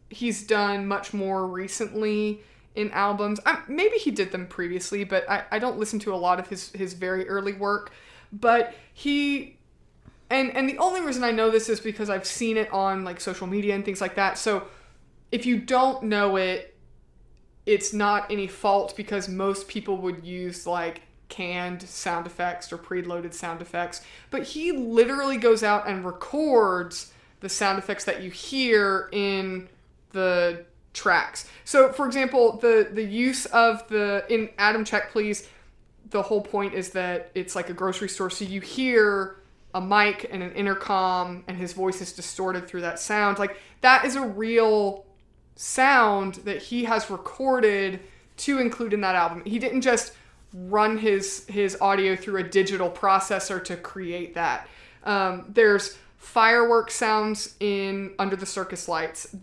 he's done much more recently in albums, maybe he did them previously, but I don't listen to a lot of his very early work, but he, and the only reason I know this is because I've seen it on like social media and things like that. So if you don't know it, it's not any fault, because most people would use like canned sound effects or preloaded sound effects. But he literally goes out and records the sound effects that you hear in the tracks. So, for example, the use of in Adam Check Please, the whole point is that it's like a grocery store. So you hear a mic and an intercom, and his voice is distorted through that sound. Like, that is a real sound that he has recorded to include in that album. He didn't just run his audio through a digital processor to create that. There's fireworks sounds in Under the Circus Lights.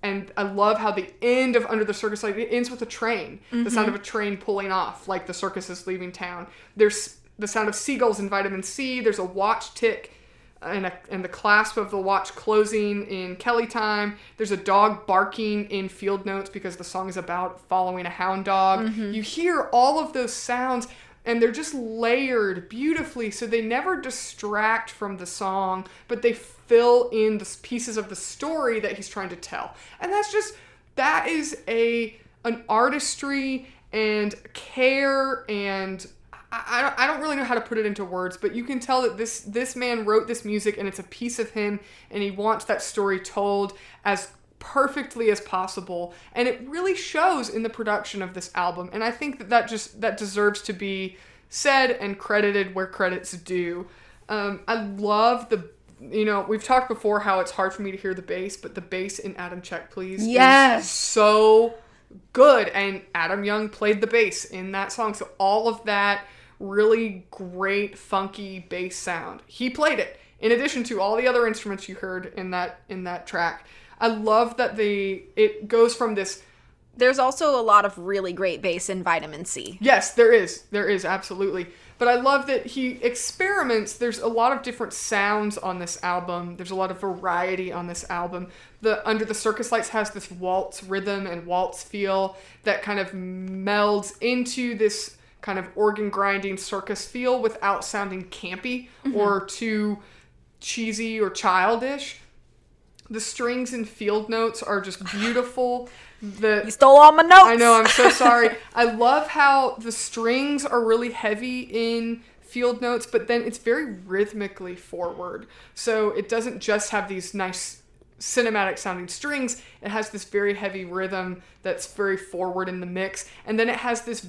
And I love how the end of Under the Circus Lights, it ends with a train. Mm-hmm. The sound of a train pulling off, like the circus is leaving town. There's the sound of seagulls in Vitamin C. There's a watch tick and the clasp of the watch closing in Kelly Time. There's a dog barking in Field Notes, because the song is about following a hound dog. Mm-hmm. You hear all of those sounds, and they're just layered beautifully, so they never distract from the song, but they fill in the pieces of the story that he's trying to tell. And that is an artistry and care, and I don't really know how to put it into words, but you can tell that this man wrote this music, and it's a piece of him, and he wants that story told as perfectly as possible, and it really shows in the production of this album. And I think that deserves to be said and credited where credit's due. I love we've talked before how it's hard for me to hear the bass, but the bass in Adam Check Please is so good, and Adam Young played the bass in that song, so all of that really great funky bass sound, he played it in addition to all the other instruments you heard in that track. I love that it goes from this. There's also a lot of really great bass in Vitamin C. Yes, there is absolutely. But I love that he experiments. There's a lot of different sounds on this album. There's a lot of variety on this album. The Under the Circus Lights has this waltz rhythm and waltz feel that kind of melds into this kind of organ grinding circus feel without sounding campy or too cheesy or childish. The strings in Field Notes are just beautiful. You stole all my notes. I know, I'm so sorry. I love how the strings are really heavy in Field Notes, but then it's very rhythmically forward. So it doesn't just have these nice cinematic sounding strings. It has this very heavy rhythm that's very forward in the mix. And then it has this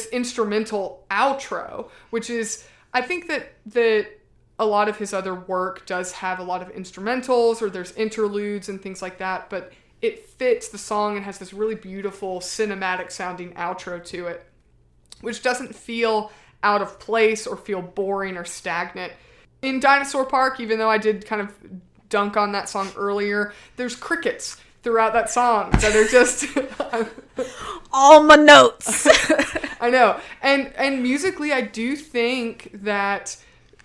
instrumental outro, which is, I think that a lot of his other work does have a lot of instrumentals, or there's interludes and things like that, but it fits the song and has this really beautiful cinematic sounding outro to it, which doesn't feel out of place or feel boring or stagnant. In Dinosaur Park, even though I did kind of dunk on that song earlier, there's crickets throughout that song that are just all my notes. I know. And musically, I do think that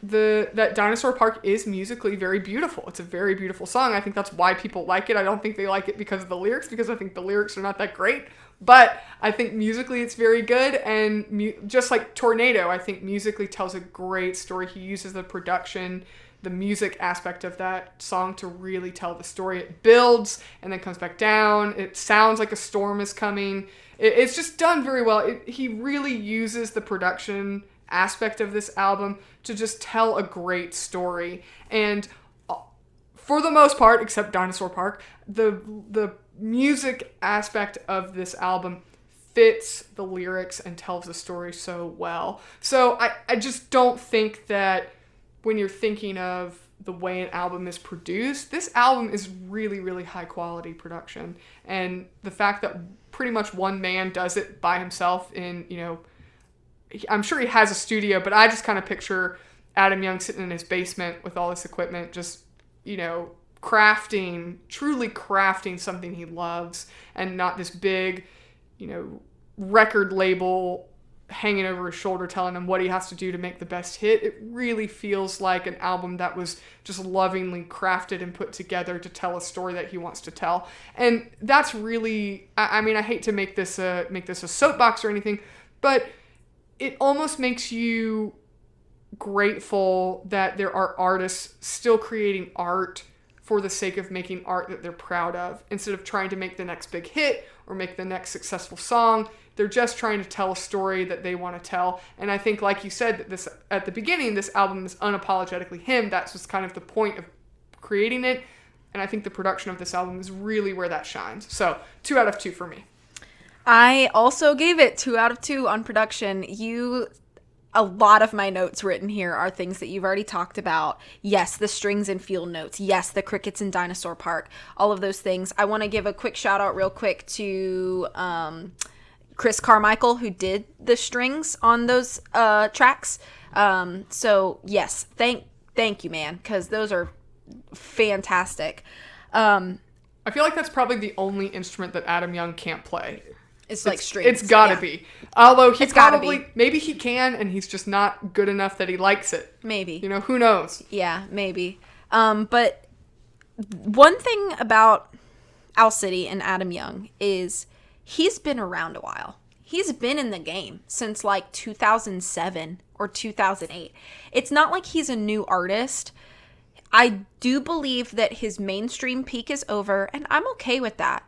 that Dinosaur Park is musically very beautiful. It's a very beautiful song. I think that's why people like it. I don't think they like it because of the lyrics, because I think the lyrics are not that great. But I think musically it's very good. And just like Tornado, I think musically tells a great story. He uses the production, the music aspect of that song to really tell the story. It builds and then comes back down. It sounds like a storm is coming. It's just done very well. He really uses the production aspect of this album to just tell a great story. And for the most part, except Dinosaur Park, the music aspect of this album fits the lyrics and tells the story so well. So I just don't think that when you're thinking of the way an album is produced, this album is really, really high quality production. And the fact that pretty much one man does it by himself in, I'm sure he has a studio, but I just kind of picture Adam Young sitting in his basement with all this equipment, just, truly crafting something he loves, and not this big, record label hanging over his shoulder telling him what he has to do to make the best hit. It really feels like an album that was just lovingly crafted and put together to tell a story that he wants to tell. And that's really, I hate to make this a soapbox or anything, but it almost makes you grateful that there are artists still creating art for the sake of making art that they're proud of, instead of trying to make the next big hit or make the next successful song. They're just trying to tell a story that they want to tell. And I think, like you said, that this at the beginning, this album is unapologetically him. That's just kind of the point of creating it. And I think the production of this album is really where that shines. So 2 out of 2 for me. I also gave it 2 out of 2 on production. A lot of my notes written here are things that you've already talked about. Yes, the strings and field notes. Yes, the crickets in Dinosaur Park. All of those things. I want to give a quick shout out real quick to Chris Carmichael, who did the strings on those tracks. So yes, thank you, man, because those are fantastic. I feel like that's probably the only instrument that Adam Young can't play. It's like strings. It's gotta be. Although maybe he can, and he's just not good enough that he likes it. Maybe. Who knows? Yeah, maybe. But one thing about Owl City and Adam Young is he's been around a while. He's been in the game since like 2007 or 2008. It's not like he's a new artist. I do believe that his mainstream peak is over, and I'm okay with that.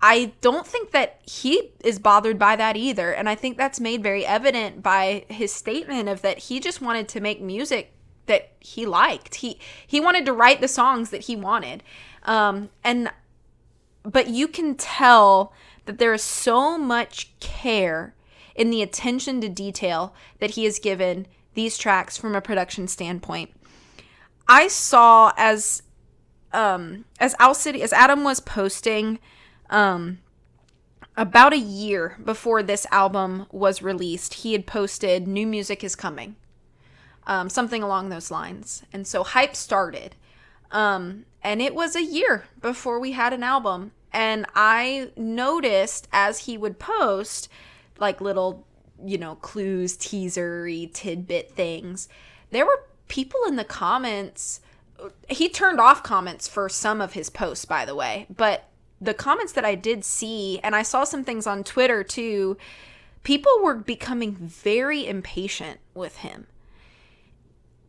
I don't think that he is bothered by that either. And I think that's made very evident by his statement of that he just wanted to make music that he liked. He wanted to write the songs that he wanted. But you can tell that there is so much care in the attention to detail that he has given these tracks from a production standpoint. I saw as Owl City, as Adam was posting, about a year before this album was released, he had posted "New music is coming," something along those lines. And so hype started. And it was a year before we had an album. And I noticed as he would post like little, clues, teasery, tidbit things, there were people in the comments. He turned off comments for some of his posts, by the way, but the comments that I did see, and I saw some things on Twitter too, people were becoming very impatient with him.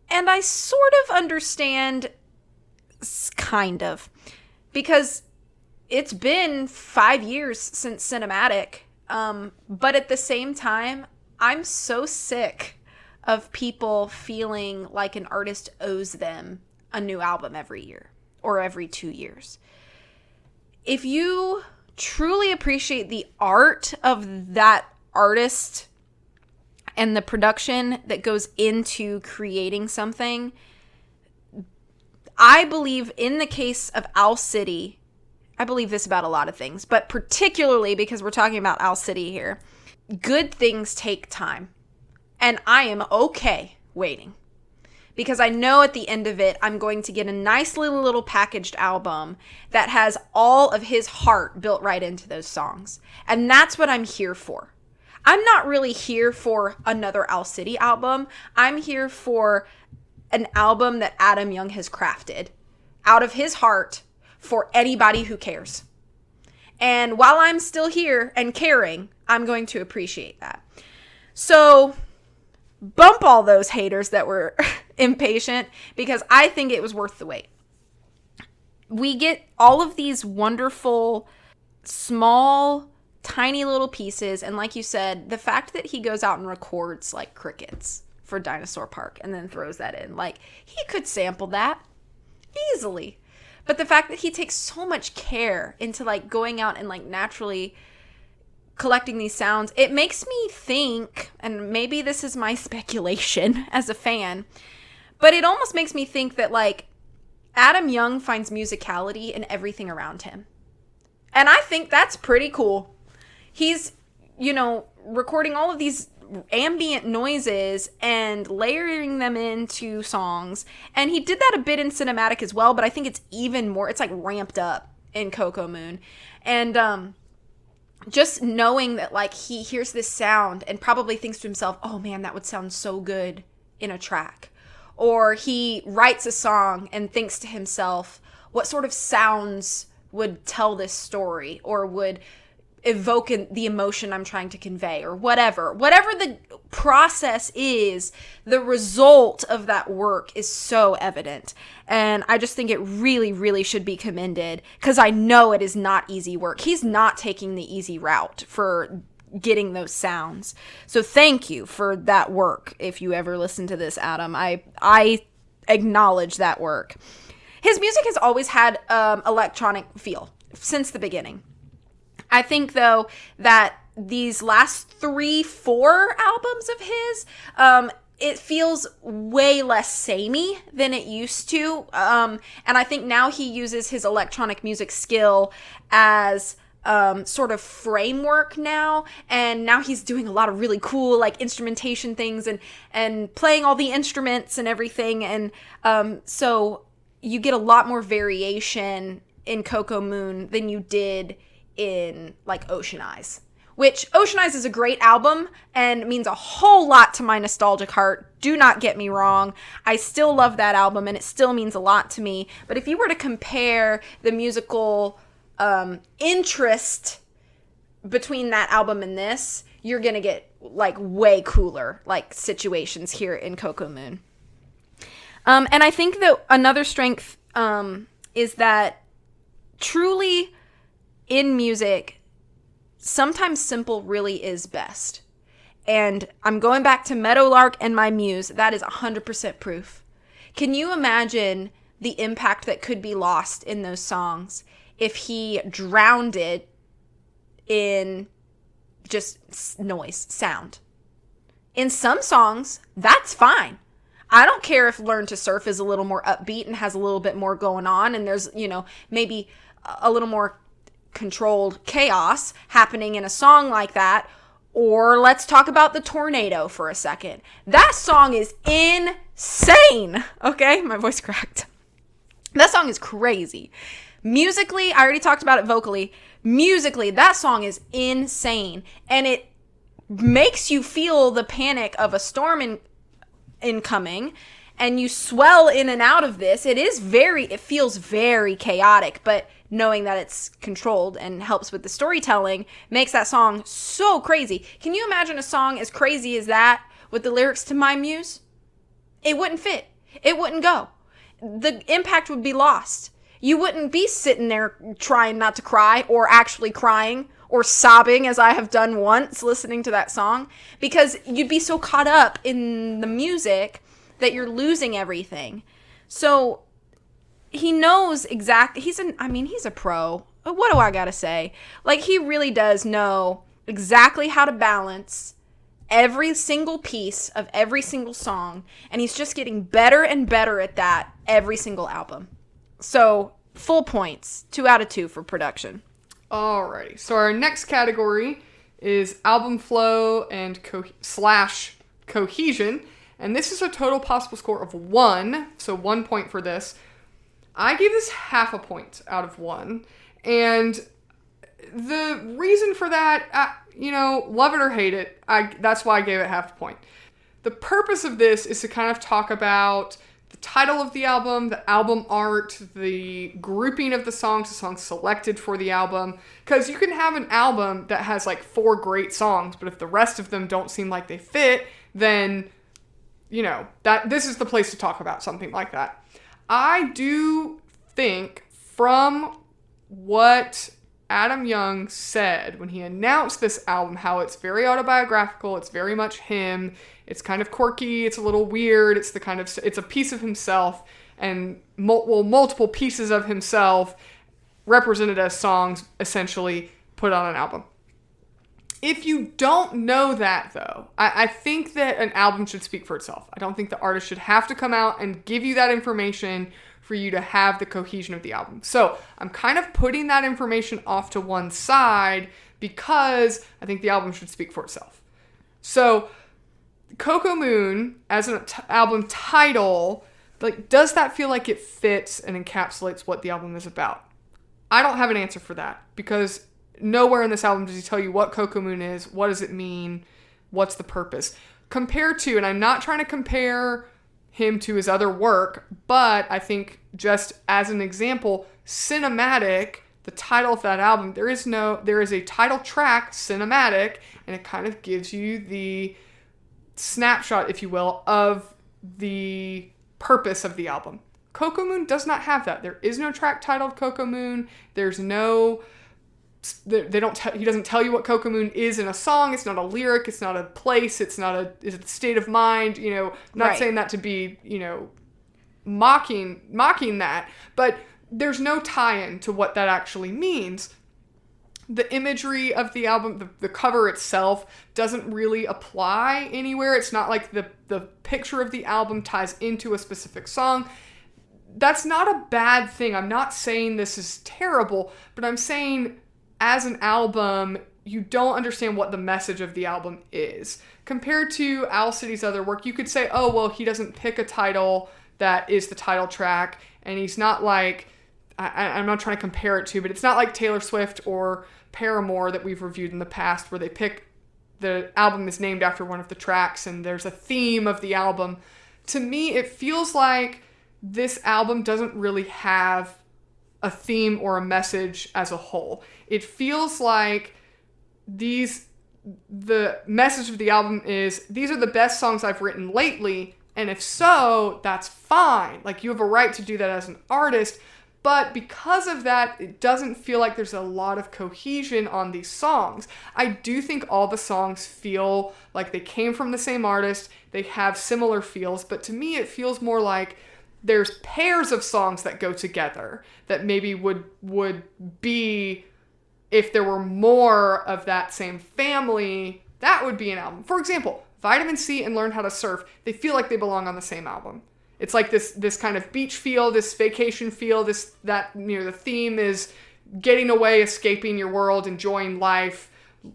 And I sort of understand, kind of, because it's been 5 years since Cinematic, but at the same time, I'm so sick of people feeling like an artist owes them a new album every year or every 2 years. If you truly appreciate the art of that artist and the production that goes into creating something, I believe in the case of Owl City, I believe this about a lot of things, but particularly because we're talking about Owl City here, good things take time. And I am okay waiting. Because I know at the end of it, I'm going to get a nice little packaged album that has all of his heart built right into those songs. And that's what I'm here for. I'm not really here for another Owl City album. I'm here for an album that Adam Young has crafted out of his heart for anybody who cares. And while I'm still here and caring, I'm going to appreciate that. So bump all those haters that were impatient, because I think it was worth the wait. We get all of these wonderful, small tiny little pieces. And like you said, the fact that he goes out and records like crickets for Dinosaur Park and then throws that in, like, he could sample that easily. But the fact that he takes so much care into like going out and like naturally collecting these sounds, it makes me think, and maybe this is my speculation as a fan, but it almost makes me think that like Adam Young finds musicality in everything around him. And I think that's pretty cool. He's, recording all of these ambient noises and layering them into songs. And he did that a bit in cinematic as well, but I think it's even more, it's like ramped up in Coco Moon. And just knowing that like he hears this sound and probably thinks to himself, oh man, that would sound so good in a track. Or he writes a song and thinks to himself, what sort of sounds would tell this story or would evoke the emotion I'm trying to convey, or whatever the process is, the result of that work is so evident. And I just think it really, really should be commended, because I know it is not easy work. He's not taking the easy route for getting those sounds. So thank you for that work. If you ever listen to this, Adam, I acknowledge that work. His music has always had electronic feel since the beginning. I think, though, that these last 3-4 albums of his, it feels way less samey than it used to. And I think now he uses his electronic music skill as sort of framework now. And now he's doing a lot of really cool like instrumentation things and playing all the instruments and everything. And so you get a lot more variation in Coco Moon than you did in like Ocean Eyes, which Ocean Eyes is a great album and means a whole lot to my nostalgic heart. Do not get me wrong. I still love that album and it still means a lot to me. But if you were to compare the musical interest between that album and this, you're going to get like way cooler like situations here in Coco Moon. And I think that another strength is that truly in music, sometimes simple really is best. And I'm going back to Meadowlark and My Muse. That is 100% proof. Can you imagine the impact that could be lost in those songs if he drowned it in just noise, sound? In some songs, that's fine. I don't care if Learn to Surf is a little more upbeat and has a little bit more going on, and there's, maybe a little more controlled chaos happening in a song like that. Or let's talk about The Tornado for a second. That song is insane. Okay, my voice cracked. That song is crazy. Musically, I already talked about it vocally. Musically, that song is insane. And it makes you feel the panic of a storm incoming. And you swell in and out of this. It feels very chaotic, but knowing that it's controlled and helps with the storytelling makes that song so crazy. Can you imagine a song as crazy as that with the lyrics to My Muse? It wouldn't fit. It wouldn't go. The impact would be lost. You wouldn't be sitting there trying not to cry or actually crying or sobbing, as I have done once listening to that song, because you'd be so caught up in the music that you're losing everything. So he knows exactly, he's a pro. What do I gotta say? Like, he really does know exactly how to balance every single piece of every single song, and he's just getting better and better at that every single album. So, full points, 2 out of 2 for production. Alrighty, so our next category is album flow and cohesion, and this is a total possible score of 1, so 1 point for this. I gave this half a point out of 1, and the reason for that, love it or hate it, that's why I gave it half a point. The purpose of this is to kind of talk about the title of the album, the album art, the grouping of the songs selected for the album, because you can have an album that has like 4 great songs, but if the rest of them don't seem like they fit, then, that this is the place to talk about something like that. I do think from what Adam Young said when he announced this album, how it's very autobiographical, it's very much him, it's kind of quirky, it's a little weird, it's a piece of himself, and multiple pieces of himself represented as songs, essentially put on an album. If you don't know that, though, I think that an album should speak for itself. I don't think the artist should have to come out and give you that information for you to have the cohesion of the album. So I'm kind of putting that information off to one side because I think the album should speak for itself. So Coco Moon, as an album title, like, does that feel like it fits and encapsulates what the album is about? I don't have an answer for that because nowhere in this album does he tell you what Coco Moon is, what does it mean, what's the purpose. Compared to, and I'm not trying to compare him to his other work, but I think just as an example, Cinematic, the title of that album, there is a title track, Cinematic, and it kind of gives you the snapshot, if you will, of the purpose of the album. Coco Moon does not have that. There is no track titled Coco Moon. There's no... he doesn't tell you what Coco Moon is in a song. It's not a lyric. It's not a place. It's a state of mind. Not saying that to be, mocking that, but there's no tie-in to what that actually means. The imagery of the album, the cover itself, doesn't really apply anywhere. It's not like the picture of the album ties into a specific song. That's not a bad thing. I'm not saying this is terrible, but I'm saying as an album, you don't understand what the message of the album is. Compared to Owl City's other work, you could say, oh, well, he doesn't pick a title that is the title track, and he's not like, I'm not trying to compare it to, but it's not like Taylor Swift or Paramore that we've reviewed in the past, where they pick, the album is named after one of the tracks, and there's a theme of the album. To me, it feels like this album doesn't really have a theme or a message as a whole. It feels like the message of the album is, these are the best songs I've written lately, and if so, that's fine. Like, you have a right to do that as an artist, but because of that, it doesn't feel like there's a lot of cohesion on these songs. I do think all the songs feel like they came from the same artist, they have similar feels, but to me it feels more like there's pairs of songs that go together that maybe would be, if there were more of that same family, that would be an album. For example, Vitamin C and Learn How to Surf, they feel like they belong on the same album. It's like this kind of beach feel, this vacation feel, the theme is getting away, escaping your world, enjoying life,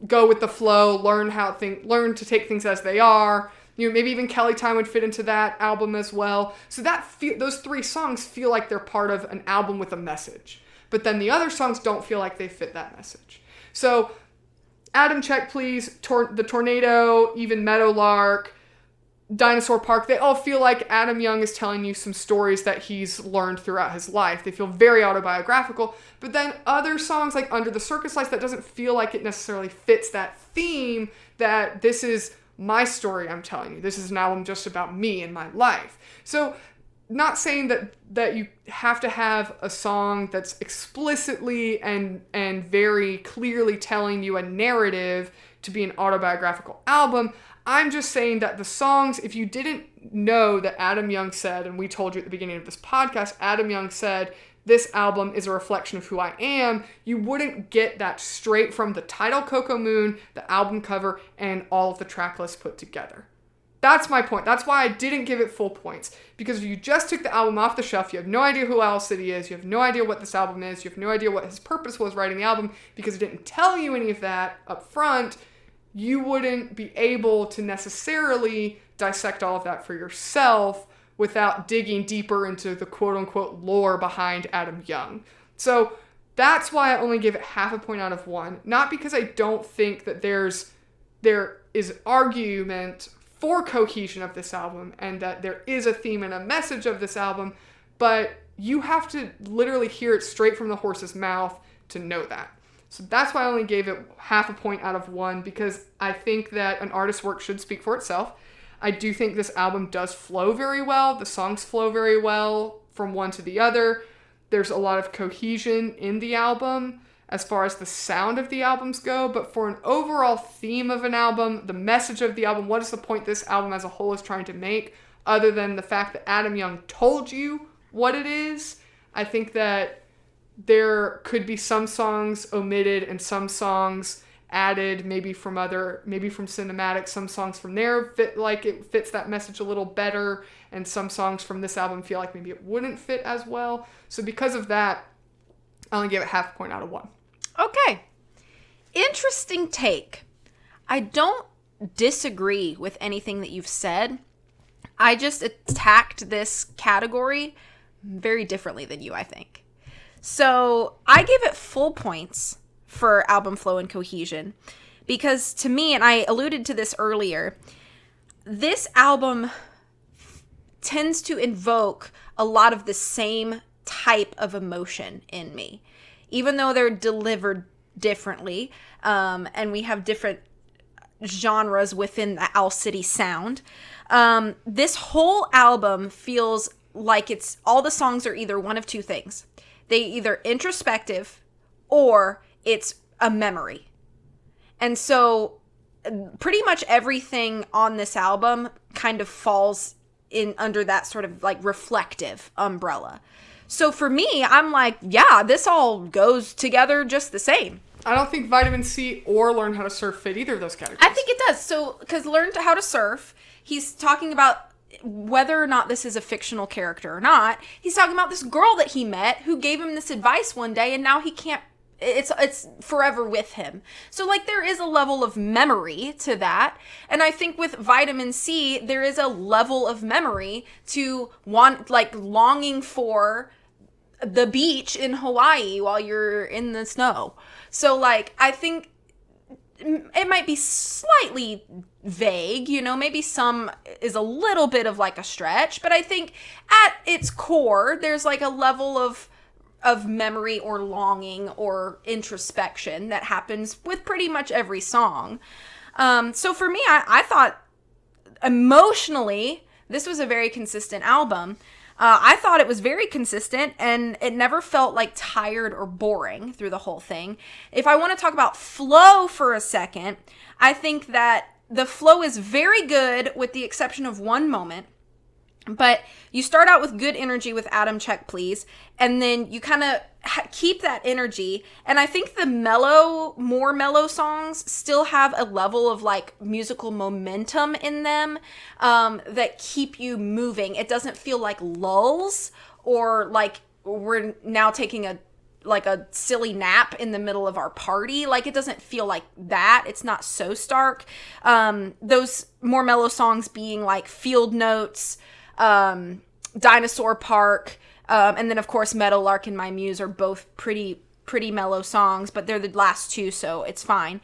go with the flow, learn to take things as they are. Maybe even Kelly Time would fit into that album as well. So those three songs feel like they're part of an album with a message. But then the other songs don't feel like they fit that message. So Adam Check Please, The Tornado, even Meadowlark, Dinosaur Park, they all feel like Adam Young is telling you some stories that he's learned throughout his life. They feel very autobiographical. But then other songs like Under the Circus Lights, that doesn't feel like it necessarily fits that theme, that this is my story I'm telling you. This is an album just about me and my life. So not saying that you have to have a song that's explicitly and very clearly telling you a narrative to be an autobiographical album. I'm just saying that the songs, if you didn't know that Adam Young said, and we told you at the beginning of this podcast, Adam Young said, this album is a reflection of who I am, you wouldn't get that straight from the title Coco Moon, the album cover, and all of the track lists put together. That's my point. That's why I didn't give it full points. Because if you just took the album off the shelf, you have no idea who Owl City is, you have no idea what this album is, you have no idea what his purpose was writing the album, because it didn't tell you any of that up front, you wouldn't be able to necessarily dissect all of that for yourself without digging deeper into the quote-unquote lore behind Adam Young. So that's why I only give it half a point out of 1. Not because I don't think that there is argument for cohesion of this album and that there is a theme and a message of this album, but you have to literally hear it straight from the horse's mouth to know that. So that's why I only gave it half a point out of 1, because I think that an artist's work should speak for itself. I do think this album does flow very well. The songs flow very well from one to the other. There's a lot of cohesion in the album. as far as the sound of the albums go, but for an overall theme of an album, the message of the album, what is the point this album as a whole is trying to make, other than the fact that Adam Young told you what it is, I think that there could be some songs omitted and some songs added, maybe from Cinematic, some songs from there fit like it fits that message a little better, and some songs from this album feel like maybe it wouldn't fit as well. So because of that, I only give it 0.5 point out of 1. Okay. Interesting take. I don't disagree with anything that you've said. I just attacked this category very differently than you, I think. So I give it full points for album flow and cohesion, because to me, and I alluded to this earlier, this album tends to invoke a lot of the same type of emotion in me, even though they're delivered differently, and we have different genres within the Owl City sound. This whole album feels like it's all the songs are either one of two things. They either introspective or it's a memory. And so pretty much everything on this album kind of falls in under that sort of like reflective umbrella. So for me, I'm like, yeah, this all goes together just the same. I don't think Vitamin C or Learn How to Surf fit either of those categories. I think it does. So, because Learn How to Surf, he's talking about whether or not this is a fictional character or not. He's talking about this girl that he met who gave him this advice one day, and now he can't, it's forever with him. So like there is a level of memory to that. And I think with Vitamin C, there is a level of memory to longing for the beach in Hawaii while you're in the snow. So like, I think it might be slightly vague, maybe some is a little bit of like a stretch, but I think at its core, there's like a level of memory or longing or introspection that happens with pretty much every song. So for me, I thought emotionally, this was a very consistent album. I thought it was very consistent, and it never felt like tired or boring through the whole thing. If I want to talk about flow for a second, I think that the flow is very good with the exception of one moment. But you start out with good energy with Adam Check Please, and then you kind of keep that energy. And I think the more mellow songs still have a level of like musical momentum in them that keep you moving. It doesn't feel like lulls or like we're now taking a silly nap in the middle of our party. Like it doesn't feel like that. It's not so stark. Those more mellow songs being like Field Notes, Dinosaur Park, and then of course Meadowlark and My Muse are both pretty mellow songs, but they're the last two, so it's fine.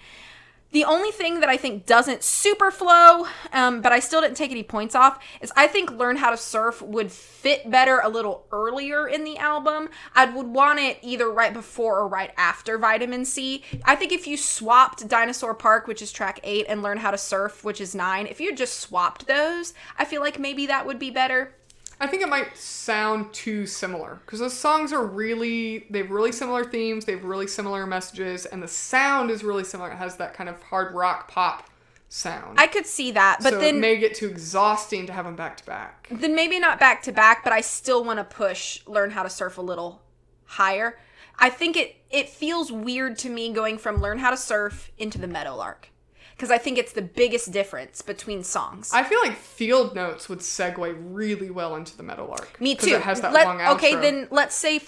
The only thing that I think doesn't super flow, but I still didn't take any points off, is I think Learn How to Surf would fit better a little earlier in the album. I would want it either right before or right after Vitamin C. I think if you swapped Dinosaur Park, which is track 8, and Learn How to Surf, which is 9, if you just swapped those, I feel like maybe that would be better. I think it might sound too similar because those songs they have really similar themes, they have really similar messages, and the sound is really similar. It has that kind of hard rock pop sound. I could see that, but so then it may get too exhausting to have them back to back. Then maybe not back to back, but I still want to push Learn How to Surf a little higher. I think it feels weird to me going from Learn How to Surf into the Meadowlark, because I think it's the biggest difference between songs. I feel like Field Notes would segue really well into the Meadowlark. Me too. Because it has that long outro. Okay, then let's say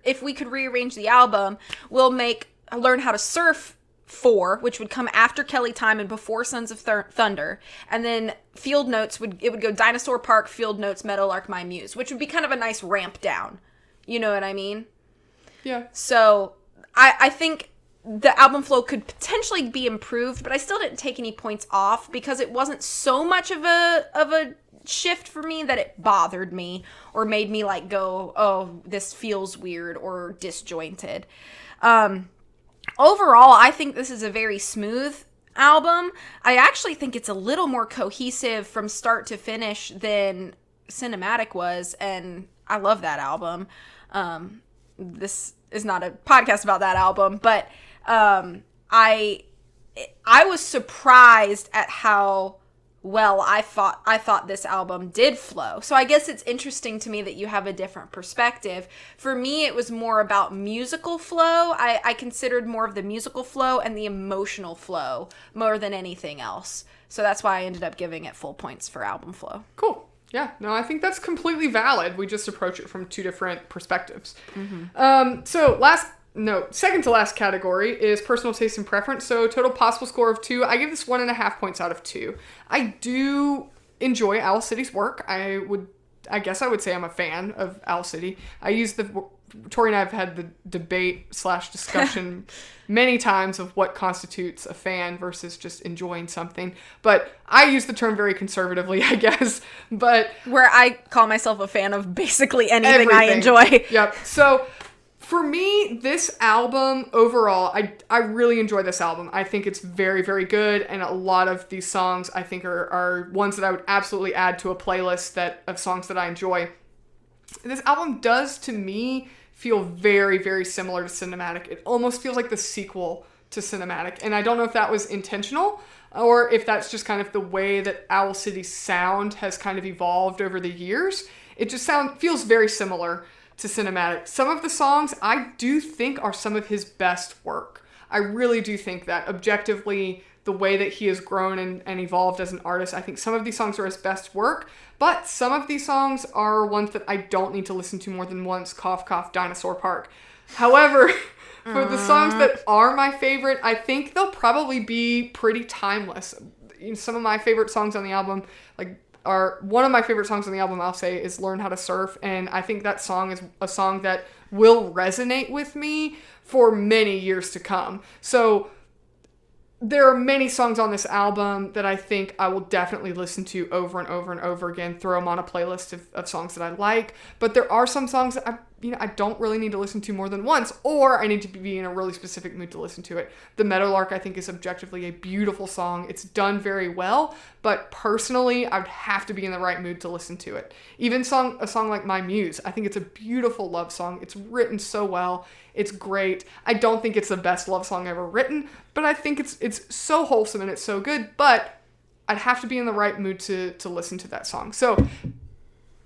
if we could rearrange the album, we'll make Learn How to Surf 4, which would come after Kelly Time and before Sons of Thunder. And then Field Notes would go Dinosaur Park, Field Notes, Meadowlark, My Muse, which would be kind of a nice ramp down. You know what I mean? Yeah. So I think the album flow could potentially be improved, but I still didn't take any points off because it wasn't so much of a shift for me that it bothered me or made me like go, oh, this feels weird or disjointed. Overall, I think this is a very smooth album. I actually think it's a little more cohesive from start to finish than Cinematic was, and I love that album. this is not a podcast about that album, but I was surprised at how well I thought this album did flow. So I guess it's interesting to me that you have a different perspective. For me, it was more about musical flow. I considered more of the musical flow and the emotional flow more than anything else. So that's why I ended up giving it full points for album flow. Cool. Yeah, no, I think that's completely valid. We just approach it from two different perspectives. Second to last category is personal taste and preference. So total possible score of 2. I give this 1.5 points out of 2. I do enjoy Owl City's work. I guess I would say I'm a fan of Owl City. Tori and I have had the debate/discussion many times of what constitutes a fan versus just enjoying something. But I use the term very conservatively, I guess. But where I call myself a fan of basically anything I enjoy. Yep. So for me, this album overall, I really enjoy this album. I think it's very, very good. And a lot of these songs I think are ones that I would absolutely add to a playlist of songs that I enjoy. This album does, to me, feel very, very similar to Cinematic. It almost feels like the sequel to Cinematic. And I don't know if that was intentional or if that's just kind of the way that Owl City's sound has kind of evolved over the years. It just feels very similar to Cinematic. Some of the songs I do think are some of his best work. I really do think that objectively, the way that he has grown and evolved as an artist, I think some of these songs are his best work, but some of these songs are ones that I don't need to listen to more than once. Cough, cough, Dinosaur Park. However, for the songs that are my favorite, I think they'll probably be pretty timeless. Some of my favorite songs on the album, one of my favorite songs on the album, I'll say, is Learn How to Surf, and I think that song is a song that will resonate with me for many years to come. So there are many songs on this album that I think I will definitely listen to over and over and over again, throw them on a playlist of songs that I like. But there are some songs that I don't really need to listen to more than once, or I need to be in a really specific mood to listen to it. The Meadowlark, I think, is objectively a beautiful song. It's done very well, but personally, I would have to be in the right mood to listen to it. Even a song like My Muse, I think it's a beautiful love song. It's written so well. It's great. I don't think it's the best love song ever written, but I think it's so wholesome and it's so good, but I'd have to be in the right mood to listen to that song. So,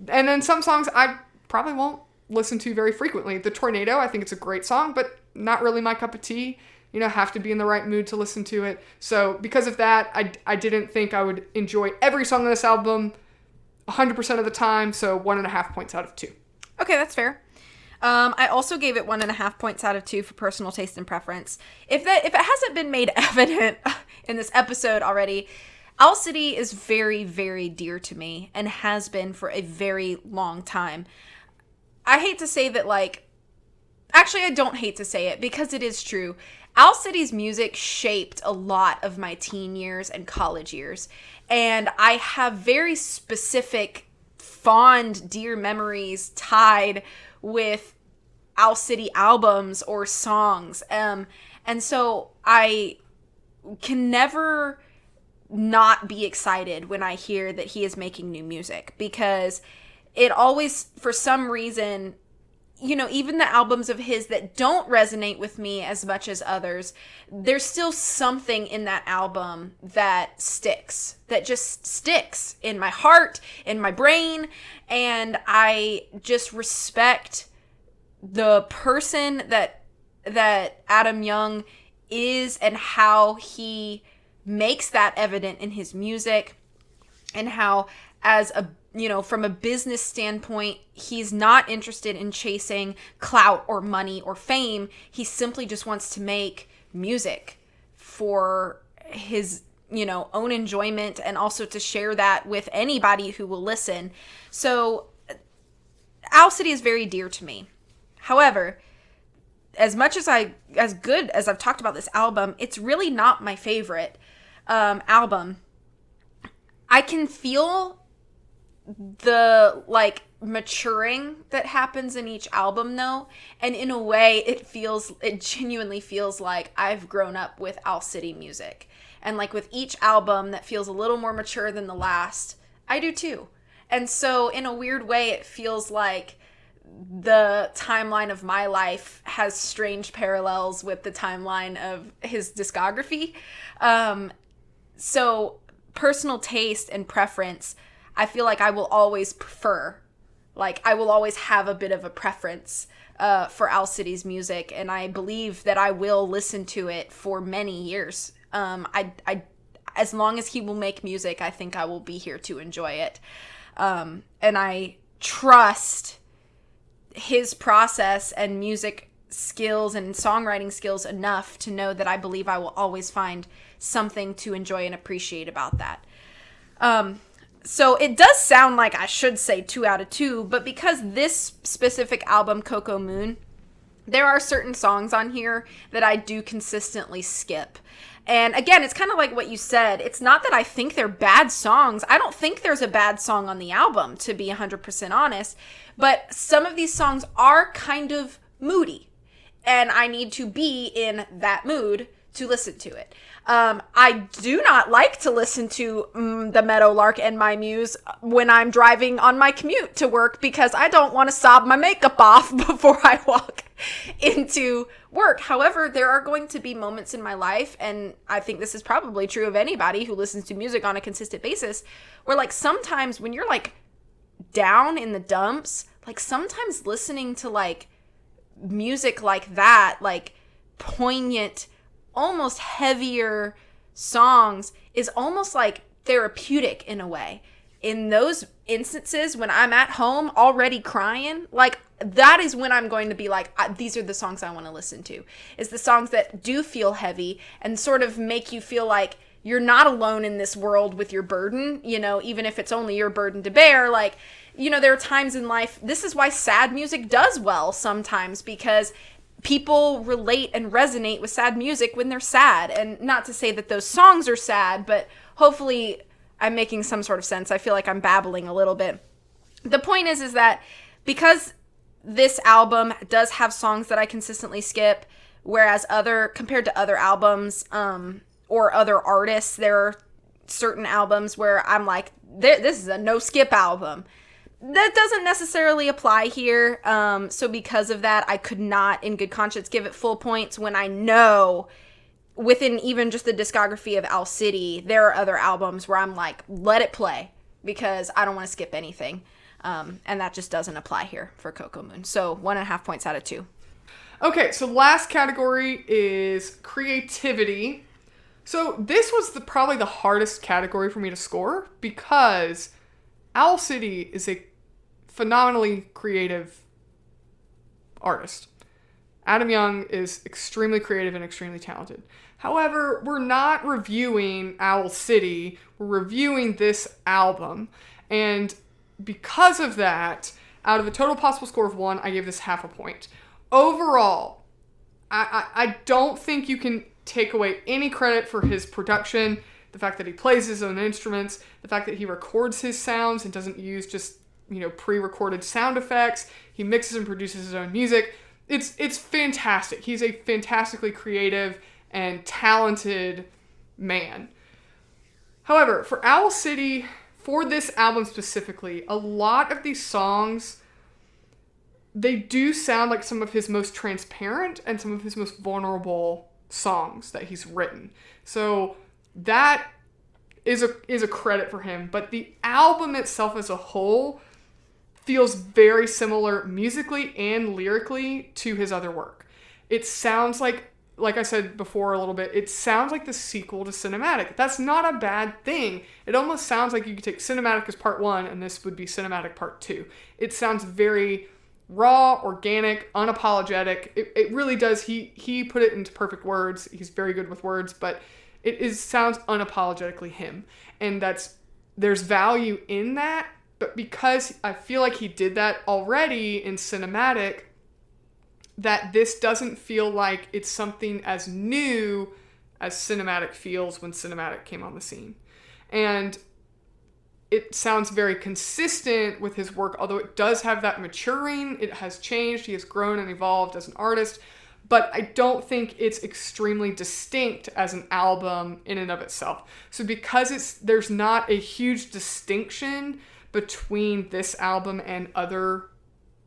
and then some songs I probably won't listen to very frequently. The Tornado, I think it's a great song, but not really my cup of tea. Have to be in the right mood to listen to it. So because of that, I didn't think I would enjoy every song on this album 100% of the time, so 1.5 points out of 2. Okay, that's fair. I also gave it 1.5 points out of 2 for personal taste and preference. If it hasn't been made evident in this episode already, Owl City is very, very dear to me and has been for a very long time. I hate to say that, actually, I don't hate to say it because it is true. Owl City's music shaped a lot of my teen years and college years. And I have very specific, fond, dear memories tied with Owl City albums or songs. And so I can never not be excited when I hear that he is making new music, because it always, for some reason, even the albums of his that don't resonate with me as much as others, there's still something in that album that just sticks in my heart, in my brain, and I just respect the person that Adam Young is and how he makes that evident in his music, and how, as from a business standpoint, he's not interested in chasing clout or money or fame. He simply just wants to make music for his, own enjoyment, and also to share that with anybody who will listen. So Owl City is very dear to me. However, as good as I've talked about this album, it's really not my favorite album. I can feel the maturing that happens in each album though, and in a way it genuinely feels like I've grown up with Owl City music, and with each album that feels a little more mature than the last, I do too. And so in a weird way, it feels like the timeline of my life has strange parallels with the timeline of his discography. So personal taste and preference, I feel like I will always prefer, like I will always have a bit of a preference for Owl City's music, and I believe that I will listen to it for many years. As long as he will make music, I think I will be here to enjoy it. And I trust his process and music skills and songwriting skills enough to know that I believe I will always find something to enjoy and appreciate about that. So it does sound like I should say 2 out of 2, but because this specific album, Coco Moon, there are certain songs on here that I do consistently skip. And again, it's kind of like what you said. It's not that I think they're bad songs. I don't think there's a bad song on the album, to be 100% honest. But some of these songs are kind of moody. And I need to be in that mood to listen to it. I do not like to listen to the Meadowlark and My Muse when I'm driving on my commute to work, because I don't want to sob my makeup off before I walk into work. However, there are going to be moments in my life, and I think this is probably true of anybody who listens to music on a consistent basis, where like sometimes when you're like down in the dumps, like sometimes listening to like music like that, like poignant, almost heavier songs, is almost like therapeutic in a way. In those instances when I'm at home already crying, like that is when I'm going to be like, these are the songs I want to listen to. Is the songs that do feel heavy and sort of make you feel like you're not alone in this world with your burden, you know, even if it's only your burden to bear. Like, you know, there are times in life, this is why sad music does well sometimes, because people relate and resonate with sad music when they're sad. And not to say that those songs are sad, but hopefully I'm making some sort of sense. I feel like I'm babbling a little bit. The point is that because this album does have songs that I consistently skip, whereas compared to other albums or other artists, there are certain albums where I'm like, this is a no skip album. That doesn't necessarily apply here. So because of that, I could not in good conscience give it full points when I know within even just the discography of Owl City, there are other albums where I'm like, let it play, because I don't want to skip anything. And that just doesn't apply here for Coco Moon. So 1.5 points out of 2. Okay, so last category is creativity. So this was probably the hardest category for me to score, because Owl City is a phenomenally creative artist. Adam Young is extremely creative and extremely talented. However, we're not reviewing Owl City, we're reviewing this album. And because of that, out of a total possible score of 1, I gave this 0.5 point. Overall, I don't think you can take away any credit for his production, the fact that he plays his own instruments, the fact that he records his sounds and doesn't use just, you know, pre-recorded sound effects. He mixes and produces his own music. It's fantastic. He's a fantastically creative and talented man. However, for Owl City, for this album specifically, a lot of these songs, they do sound like some of his most transparent and some of his most vulnerable songs that he's written. So that is a credit for him. But the album itself as a whole feels very similar musically and lyrically to his other work. It sounds like I said before a little bit, it sounds like the sequel to Cinematic. That's not a bad thing. It almost sounds like you could take Cinematic as part 1 and this would be Cinematic part 2. It sounds very raw, organic, unapologetic. It really does. He put it into perfect words. He's very good with words, but sounds unapologetically him. And there's value in that, but because I feel like he did that already in Cinematic, that this doesn't feel like it's something as new as Cinematic feels when Cinematic came on the scene. And it sounds very consistent with his work, although it does have that maturing. It has changed. He has grown and evolved as an artist. But I don't think it's extremely distinct as an album in and of itself. So because there's not a huge distinction between this album and other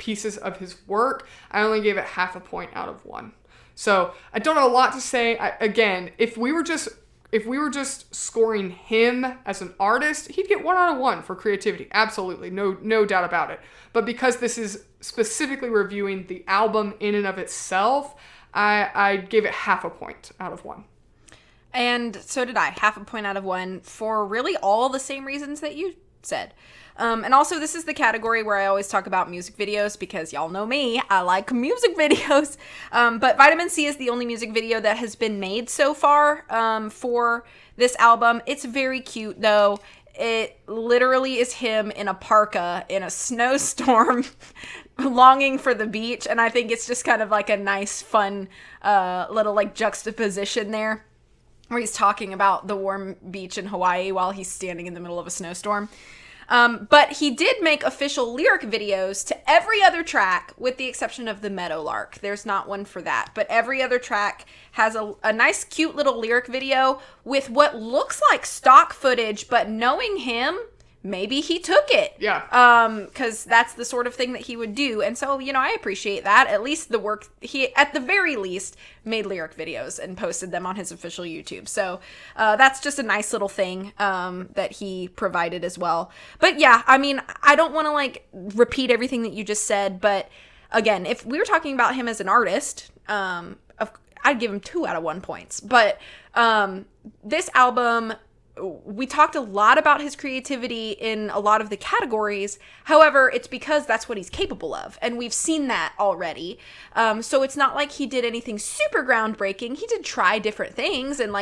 pieces of his work, I only gave it half a point out of 1. So I don't have a lot to say. Again, if we were just scoring him as an artist, he'd get 1 out of 1 for creativity. Absolutely. No doubt about it. But because this is specifically reviewing the album in and of itself, I gave it half a point out of 1. And so did I. Half a point out of 1 for really all the same reasons that you said. And also, this is the category where I always talk about music videos because y'all know me. I like music videos. But Vitamin C is the only music video that has been made so far for this album. It's very cute, though. It literally is him in a parka in a snowstorm longing for the beach. And I think it's just kind of like a nice, fun little like juxtaposition there where he's talking about the warm beach in Hawaii while he's standing in the middle of a snowstorm. But he did make official lyric videos to every other track with the exception of the Meadowlark. There's not one for that. But every other track has a nice, cute little lyric video with what looks like stock footage, but knowing him, maybe he took it. Yeah. Because that's the sort of thing that he would do. And so, I appreciate that. At least the work, he, at the very least, made lyric videos and posted them on his official YouTube. So that's just a nice little thing that he provided as well. But yeah, I don't want to repeat everything that you just said. But again, if we were talking about him as an artist, I'd give him 2 out of 1 points. But this album, we talked a lot about his creativity in a lot of the categories. However, it's because that's what he's capable of. And we've seen that already. So it's not like he did anything super groundbreaking. He did try different things and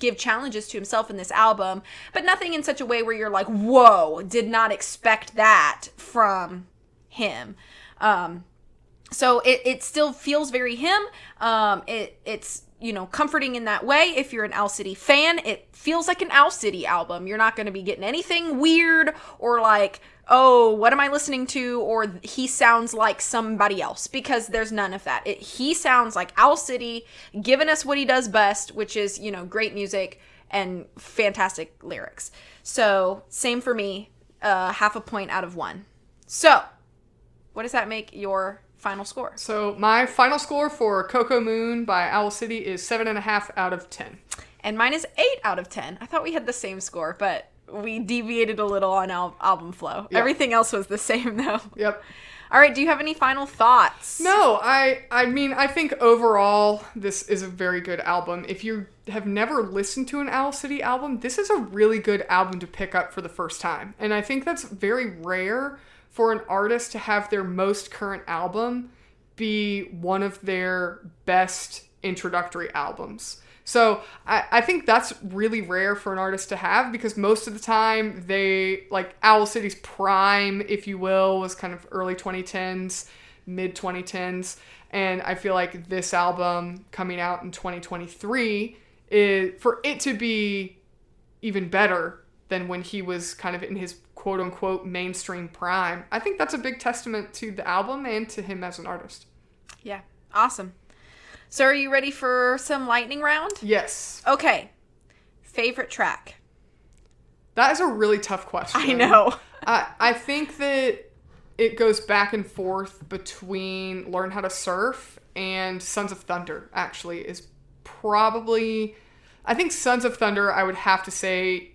give challenges to himself in this album. But nothing in such a way where you're like, whoa, did not expect that from him. So it still feels very him. It's comforting in that way. If you're an Owl City fan, it feels like an Owl City album. You're not going to be getting anything weird or like, oh, what am I listening to? Or he sounds like somebody else, because there's none of that. He sounds like Owl City, giving us what he does best, which is, great music and fantastic lyrics. So same for me, half a point out of 1. So what does that make your final score? So my final score for Coco Moon by Owl City is 7.5 out of 10. And mine is 8 out of 10. I thought we had the same score, but we deviated a little on album flow. Yep. Everything else was the same, though. Yep. All right, do you have any final thoughts? No, I think overall this is a very good album. If you have never listened to an Owl City album, this is a really good album to pick up for the first time. And I think that's very rare for an artist to have their most current album be one of their best introductory albums. So I think that's really rare for an artist to have, because most of the time they, like Owl City's prime, if you will, was kind of early 2010s, mid 2010s. And I feel like this album coming out in 2023, for it to be even better than when he was kind of in his quote-unquote mainstream prime, I think that's a big testament to the album and to him as an artist. Yeah, awesome. So are you ready for some lightning round? Yes. Okay. Favorite track? That is a really tough question. I know. I think that it goes back and forth between Learn How to Surf and Sons of Thunder, actually, is probably... I think Sons of Thunder, I would have to say,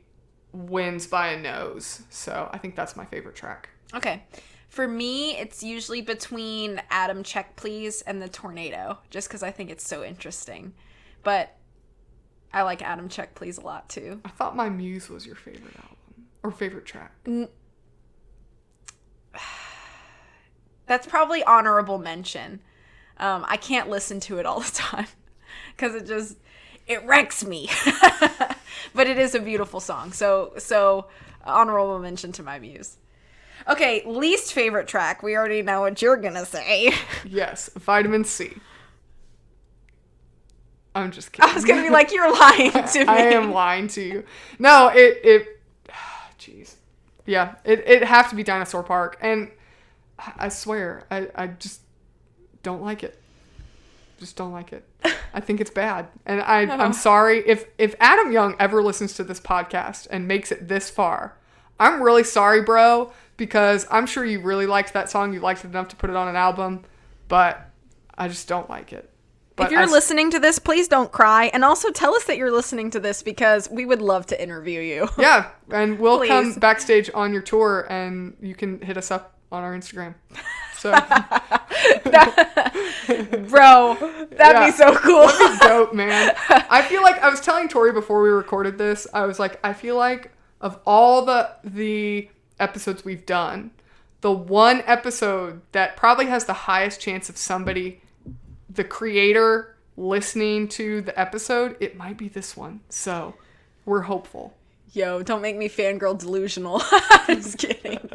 wins by a nose. So I think that's my favorite track. Okay. For me, it's usually between Adam Check Please and The Tornado, just because I think it's so interesting. But I like Adam Check Please a lot too. I thought My Muse was your favorite album or favorite track. That's probably honorable mention. I can't listen to it all the time because it wrecks me. But it is a beautiful song. So honorable mention to My Muse. Okay, least favorite track. We already know what you're going to say. Yes, Vitamin C. I'm just kidding. I was going to be like, you're lying to me. I am lying to you. No, jeez. Yeah, it have to be Dinosaur Park. And I swear, I just don't like it. Just don't like it. I think it's bad. And I'm sorry. If Adam Young ever listens to this podcast and makes it this far, I'm really sorry, bro, because I'm sure you really liked that song. You liked it enough to put it on an album, but I just don't like it. But if you're listening to this, please don't cry. And also tell us that you're listening to this because we would love to interview you. Yeah, and we'll Please. come backstage on your tour and you can hit us up on our Instagram. So, Bro, that'd be so cool. That'd be dope, man. I feel like I was telling Tori before we recorded this, I was like, I feel like of all the episodes we've done, the one episode that probably has the highest chance of somebody, the creator, listening to the episode, it might be this one. So we're hopeful. Yo, don't make me fangirl delusional. Just kidding.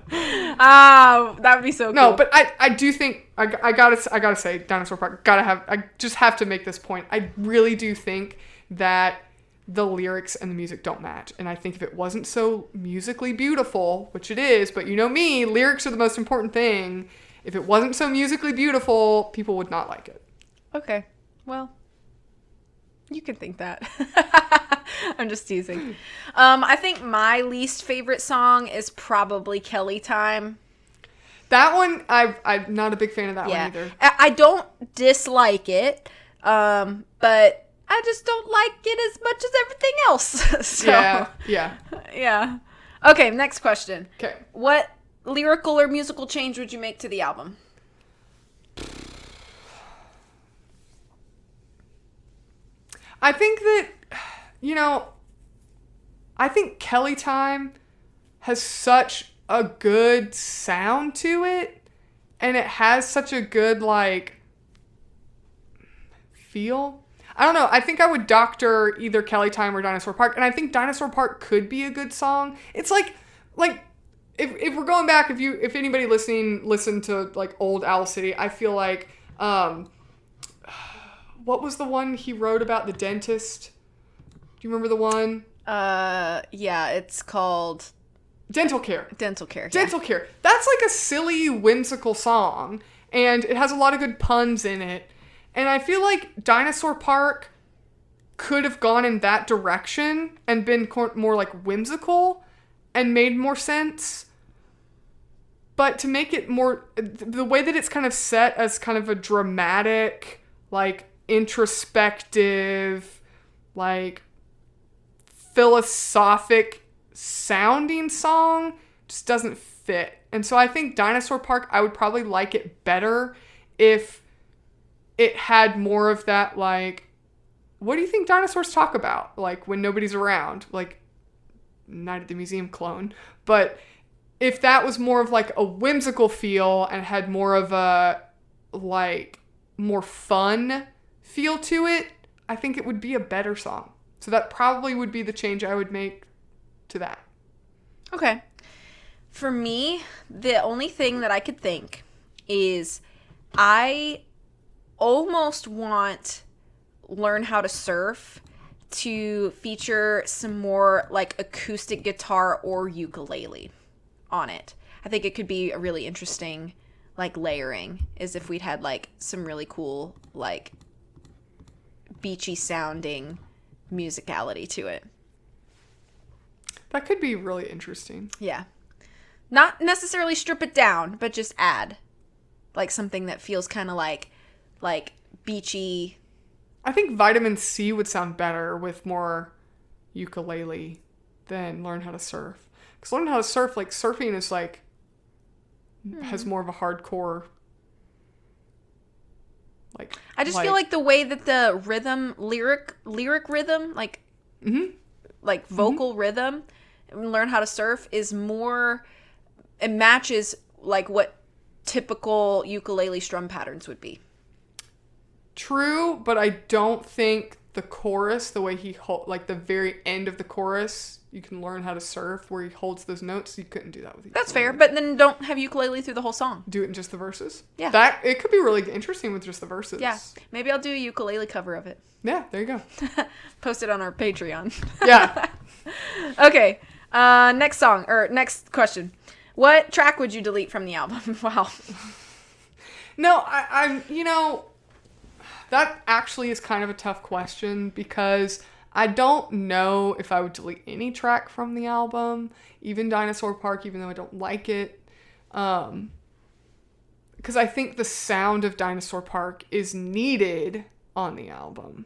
That would be so cool. No, but I do think I gotta say Dinosaur Park. I just have to make this point. I really do think that the lyrics and the music don't match. And I think if it wasn't so musically beautiful, which it is, but you know me, lyrics are the most important thing. If it wasn't so musically beautiful, people would not like it. Okay. Well, you can think that. I'm just teasing. I think my least favorite song is probably Kelly Time. That one, I'm not a big fan of that one either. I don't dislike it, but I just don't like it as much as everything else. So, yeah. Okay, next question. Okay. What lyrical or musical change would you make to the album? I think that, I think Kelly Time has such a good sound to it, and it has such a good, feel. I don't know. I think I would doctor either Kelly Time or Dinosaur Park, and I think Dinosaur Park could be a good song. It's like if we're going back, if anybody listened to old Owl City, I feel like what was the one he wrote about the dentist? Do you remember the one? Yeah, it's called Dental Care. Dental Care. Dental Care. That's like a silly, whimsical song, and it has a lot of good puns in it. And I feel like Dinosaur Park could have gone in that direction and been more whimsical and made more sense. But to make it more, the way that it's kind of set as kind of a dramatic, introspective, philosophic sounding song just doesn't fit. And so I think Dinosaur Park, I would probably like it better if it had more of that, what do you think dinosaurs talk about? When nobody's around, Night at the Museum clone. But if that was more of a whimsical feel and had more of a, more fun feel to it, I think it would be a better song. So that probably would be the change I would make to that. Okay. For me, the only thing that I could think is I almost want Learn How to Surf to feature some more acoustic guitar or ukulele on it. I think it could be a really interesting layering, is if we'd had some really cool beachy sounding musicality to it. That could be really interesting. Yeah. Not necessarily strip it down, but just add something that feels kind of like beachy. I think Vitamin C would sound better with more ukulele than Learn How to Surf. Because Learn How to Surf, surfing is has more of a hardcore. I just feel like the way that the rhythm, lyric rhythm, vocal rhythm, Learn How to Surf is more, it matches what typical ukulele strum patterns would be. True, but I don't think the chorus, the way he the very end of the chorus, you can learn how to surf where he holds those notes. You couldn't do that with ukulele. That's fair, but then don't have ukulele through the whole song. Do it in just the verses. Yeah, it could be really interesting with just the verses. Yeah, maybe I'll do a ukulele cover of it. Yeah, there you go. Post it on our Patreon. Yeah. Okay. Next question. What track would you delete from the album? Wow. No, I'm that actually is kind of a tough question because I don't know if I would delete any track from the album, even Dinosaur Park, even though I don't like it. Because I think the sound of Dinosaur Park is needed on the album.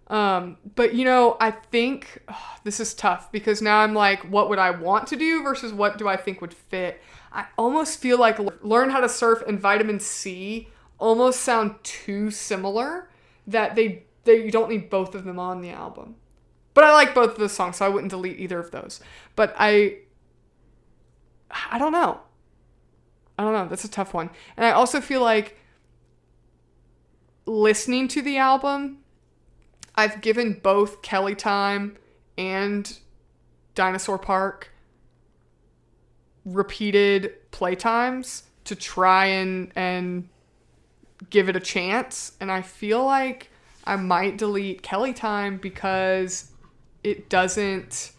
But I think this is tough because now I'm like, what would I want to do versus what do I think would fit? I almost feel like Learn How to Surf and Vitamin C almost sound too similar that they don't need both of them on the album. But I like both of the songs, so I wouldn't delete either of those. But I don't know. That's a tough one. And I also feel like listening to the album, I've given both Kelly Time and Dinosaur Park repeated playtimes to try and give it a chance. And I feel like I might delete Kelly Time because it doesn't...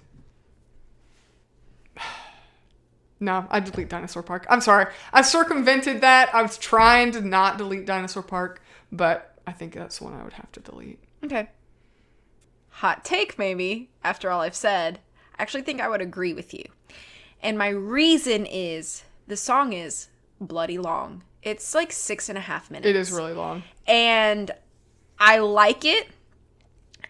No, I delete Dinosaur Park. I'm sorry. I circumvented that. I was trying to not delete Dinosaur Park, but I think that's one I would have to delete. Okay. Hot take, maybe, after all I've said. I actually think I would agree with you. And my reason is the song is bloody long. It's like 6.5 minutes. It is really long. And I like it.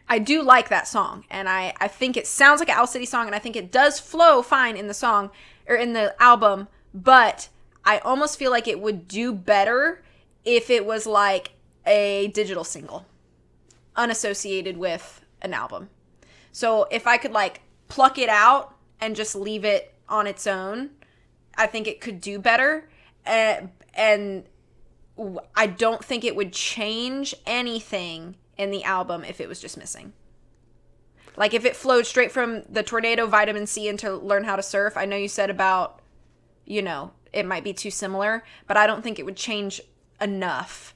I do like that song. And I think it sounds like an Owl City song, and I think it does flow fine in the song, or in the album, but I almost feel like it would do better if it was like a digital single, unassociated with an album. So if I could like pluck it out and just leave it on its own, I think it could do better. And I don't think it would change anything in the album if it was just missing. Like if it flowed straight from the Tornado, Vitamin C into Learn How to Surf. I know you said about, it might be too similar, but I don't think it would change enough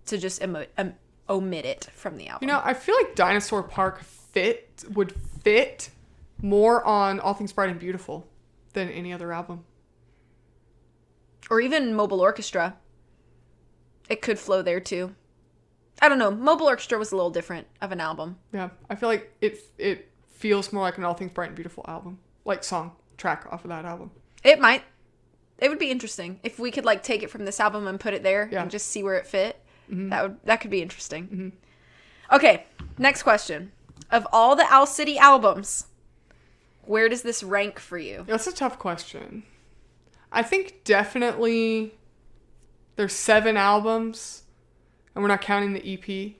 to just omit it from the album. I feel like Dinosaur Park would fit more on All Things Bright and Beautiful than any other album. Or even Mobile Orchestra. It could flow there too. I don't know. Mobile Orchestra was a little different of an album. Yeah, I feel like it feels more like an All Things Bright and Beautiful album. Like track off of that album. It might. It would be interesting if we could like take it from this album and put it there and just see where it fit. Mm-hmm. That could be interesting. Mm-hmm. Okay, next question. Of all the Owl City albums, where does this rank for you? That's a tough question. I think definitely there's 7 albums. And we're not counting the EP?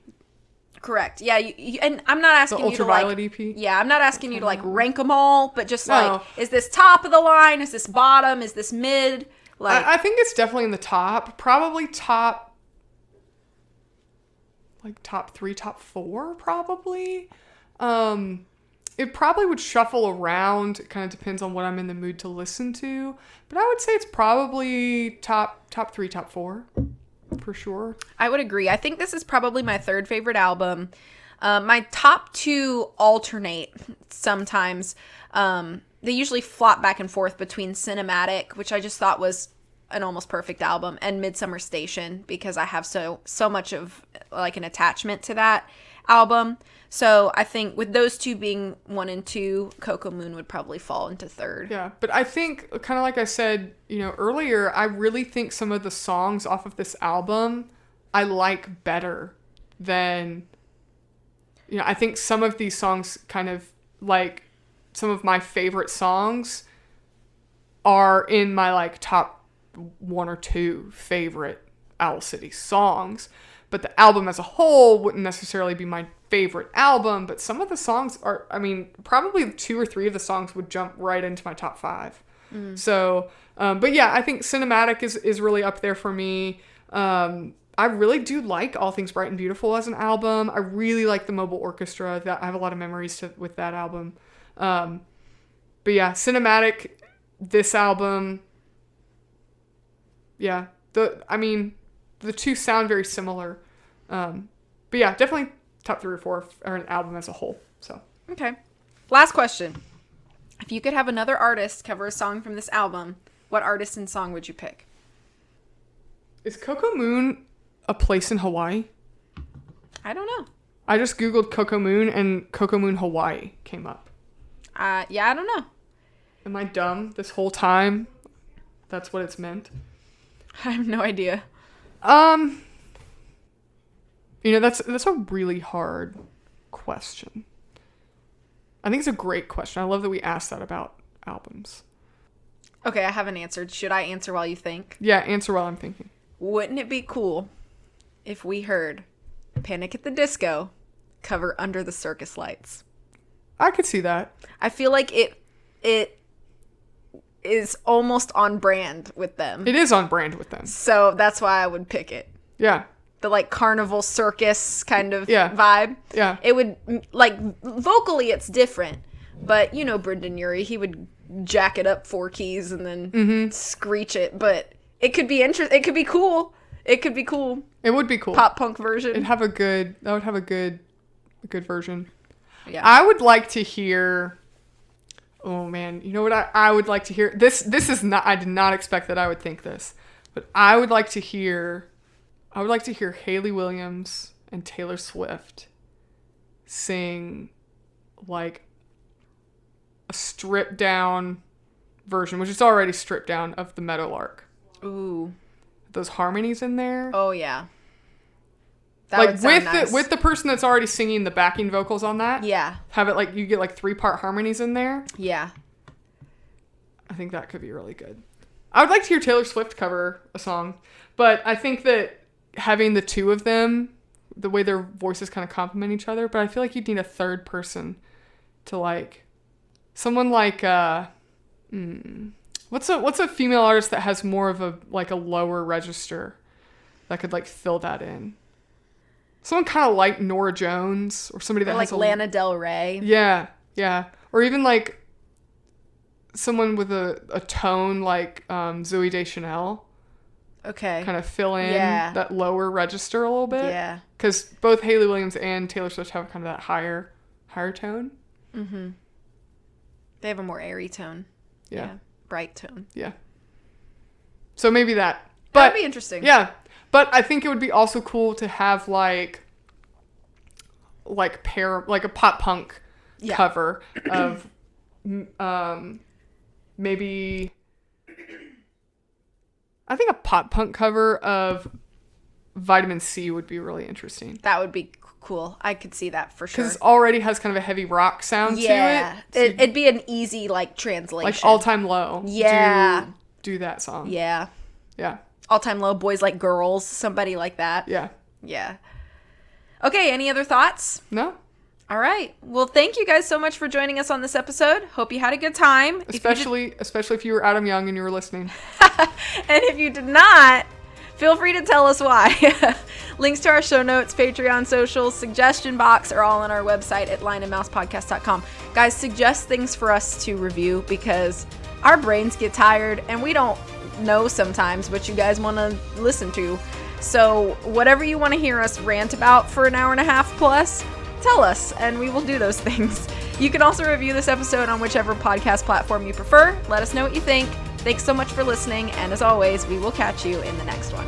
Correct. Yeah, and I'm not asking you to Ultraviolet EP? Yeah, I'm not asking you to like rank them all, but just like, is this top of the line? Is this bottom? Is this mid? Like, I think it's definitely in the top. Probably top 3, top 4, probably. It probably would shuffle around. It kind of depends on what I'm in the mood to listen to. But I would say it's probably top 3, top 4. For sure. I would agree. I think this is probably my 3rd favorite album. My top 2 alternate sometimes. They usually flop back and forth between Cinematic, which I just thought was an almost perfect album, and Midsummer Station, because I have so much of like an attachment to that album. So I think with those two being 1 and 2, Coco Moon would probably fall into 3rd. Yeah, but I think, kind of like I said, earlier, I really think some of the songs off of this album I like better than, I think some of these songs kind of like some of my favorite songs are in my like top 1 or 2 favorite Owl City songs. But the album as a whole wouldn't necessarily be my favorite album, but some of the songs are, probably 2 or 3 of the songs would jump right into my top 5. So, but yeah, I think Cinematic is really up there for me. I really do like All Things Bright and Beautiful as an album. I really like the Mobile Orchestra. I have a lot of memories with that album. But yeah, Cinematic, this album, yeah, the 2 sound very similar. But yeah, definitely top 3 or 4 or an album as a whole. So okay. Last question. If you could have another artist cover a song from this album, what artist and song would you pick? Is Coco Moon a place in Hawaii? I don't know. I just Googled Coco Moon and Coco Moon Hawaii came up. Yeah, I don't know. Am I dumb this whole time? That's what it's meant. I have no idea. That's a really hard question. I think it's a great question. I love that we asked that about albums. Okay, I haven't answered. Should I answer while you think? Yeah, answer while I'm thinking. Wouldn't it be cool if we heard Panic at the Disco cover Under the Circus Lights? I could see that. I feel like it is almost on brand with them. It is on brand with them. So that's why I would pick it. Yeah. The like carnival circus kind of Yeah. vibe. Yeah. It would, like, vocally it's different, but you know Brendan Urie, he would jack it up 4 keys and then screech it, but it could be interesting. It could be cool. It could be cool. It would be cool. Pop punk version. That would have a good version. Yeah. I would like to hear, oh man, you know what I would like to hear? This is not, I did not expect that I would think this, but I would like to hear Hayley Williams and Taylor Swift sing like a stripped down version, which is already stripped down, of the Meadowlark. Ooh. Those harmonies in there. Oh yeah. That Like would sound nice. with the person that's already singing the backing vocals on that. Yeah. Have it like you get like 3-part harmonies in there. Yeah. I think that could be really good. I would like to hear Taylor Swift cover a song, but I think that having the two of them, the way their voices kind of complement each other, but I feel like you'd need a third person to like someone like what's a female artist that has more of a like a lower register that could like fill that in? Someone kind of like Norah Jones or somebody that Or like has Lana Del Rey. Yeah, yeah. Or even like someone with a tone like Zooey Deschanel. Okay. Kind of fill in Yeah. that lower register a little bit. Yeah. Because both Hayley Williams and Taylor Swift have kind of that higher tone. Mm-hmm. They have a more airy tone. Yeah. Bright tone. Yeah. So maybe that. That'd be interesting. Yeah. But I think it would be also cool to have like a pop punk cover of maybe I think a pop punk cover of Vitamin C would be really interesting. That would be cool. I could see that for sure. Because it already has kind of a heavy rock sound to it. So It'd be an easy like translation. like All Time Low. Yeah. Do that song. Yeah. Yeah. All Time Low, Boys Like Girls, somebody like that. Yeah. Yeah. Okay, any other thoughts? No? All right. Well, thank you guys so much for joining us on this episode. Hope you had a good time. Especially if you were Adam Young and you were listening. And if you did not, feel free to tell us why. Links to our show notes, Patreon, socials, suggestion box are all on our website at lionandmousepodcast.com. Guys, suggest things for us to review because our brains get tired and we don't know sometimes what you guys want to listen to. So whatever you want to hear us rant about for an hour and a half plus, tell us and we will do those things. You can also review this episode on whichever podcast platform you prefer. Let us know what you think. Thanks so much for listening, and as always, we will catch you in the next one.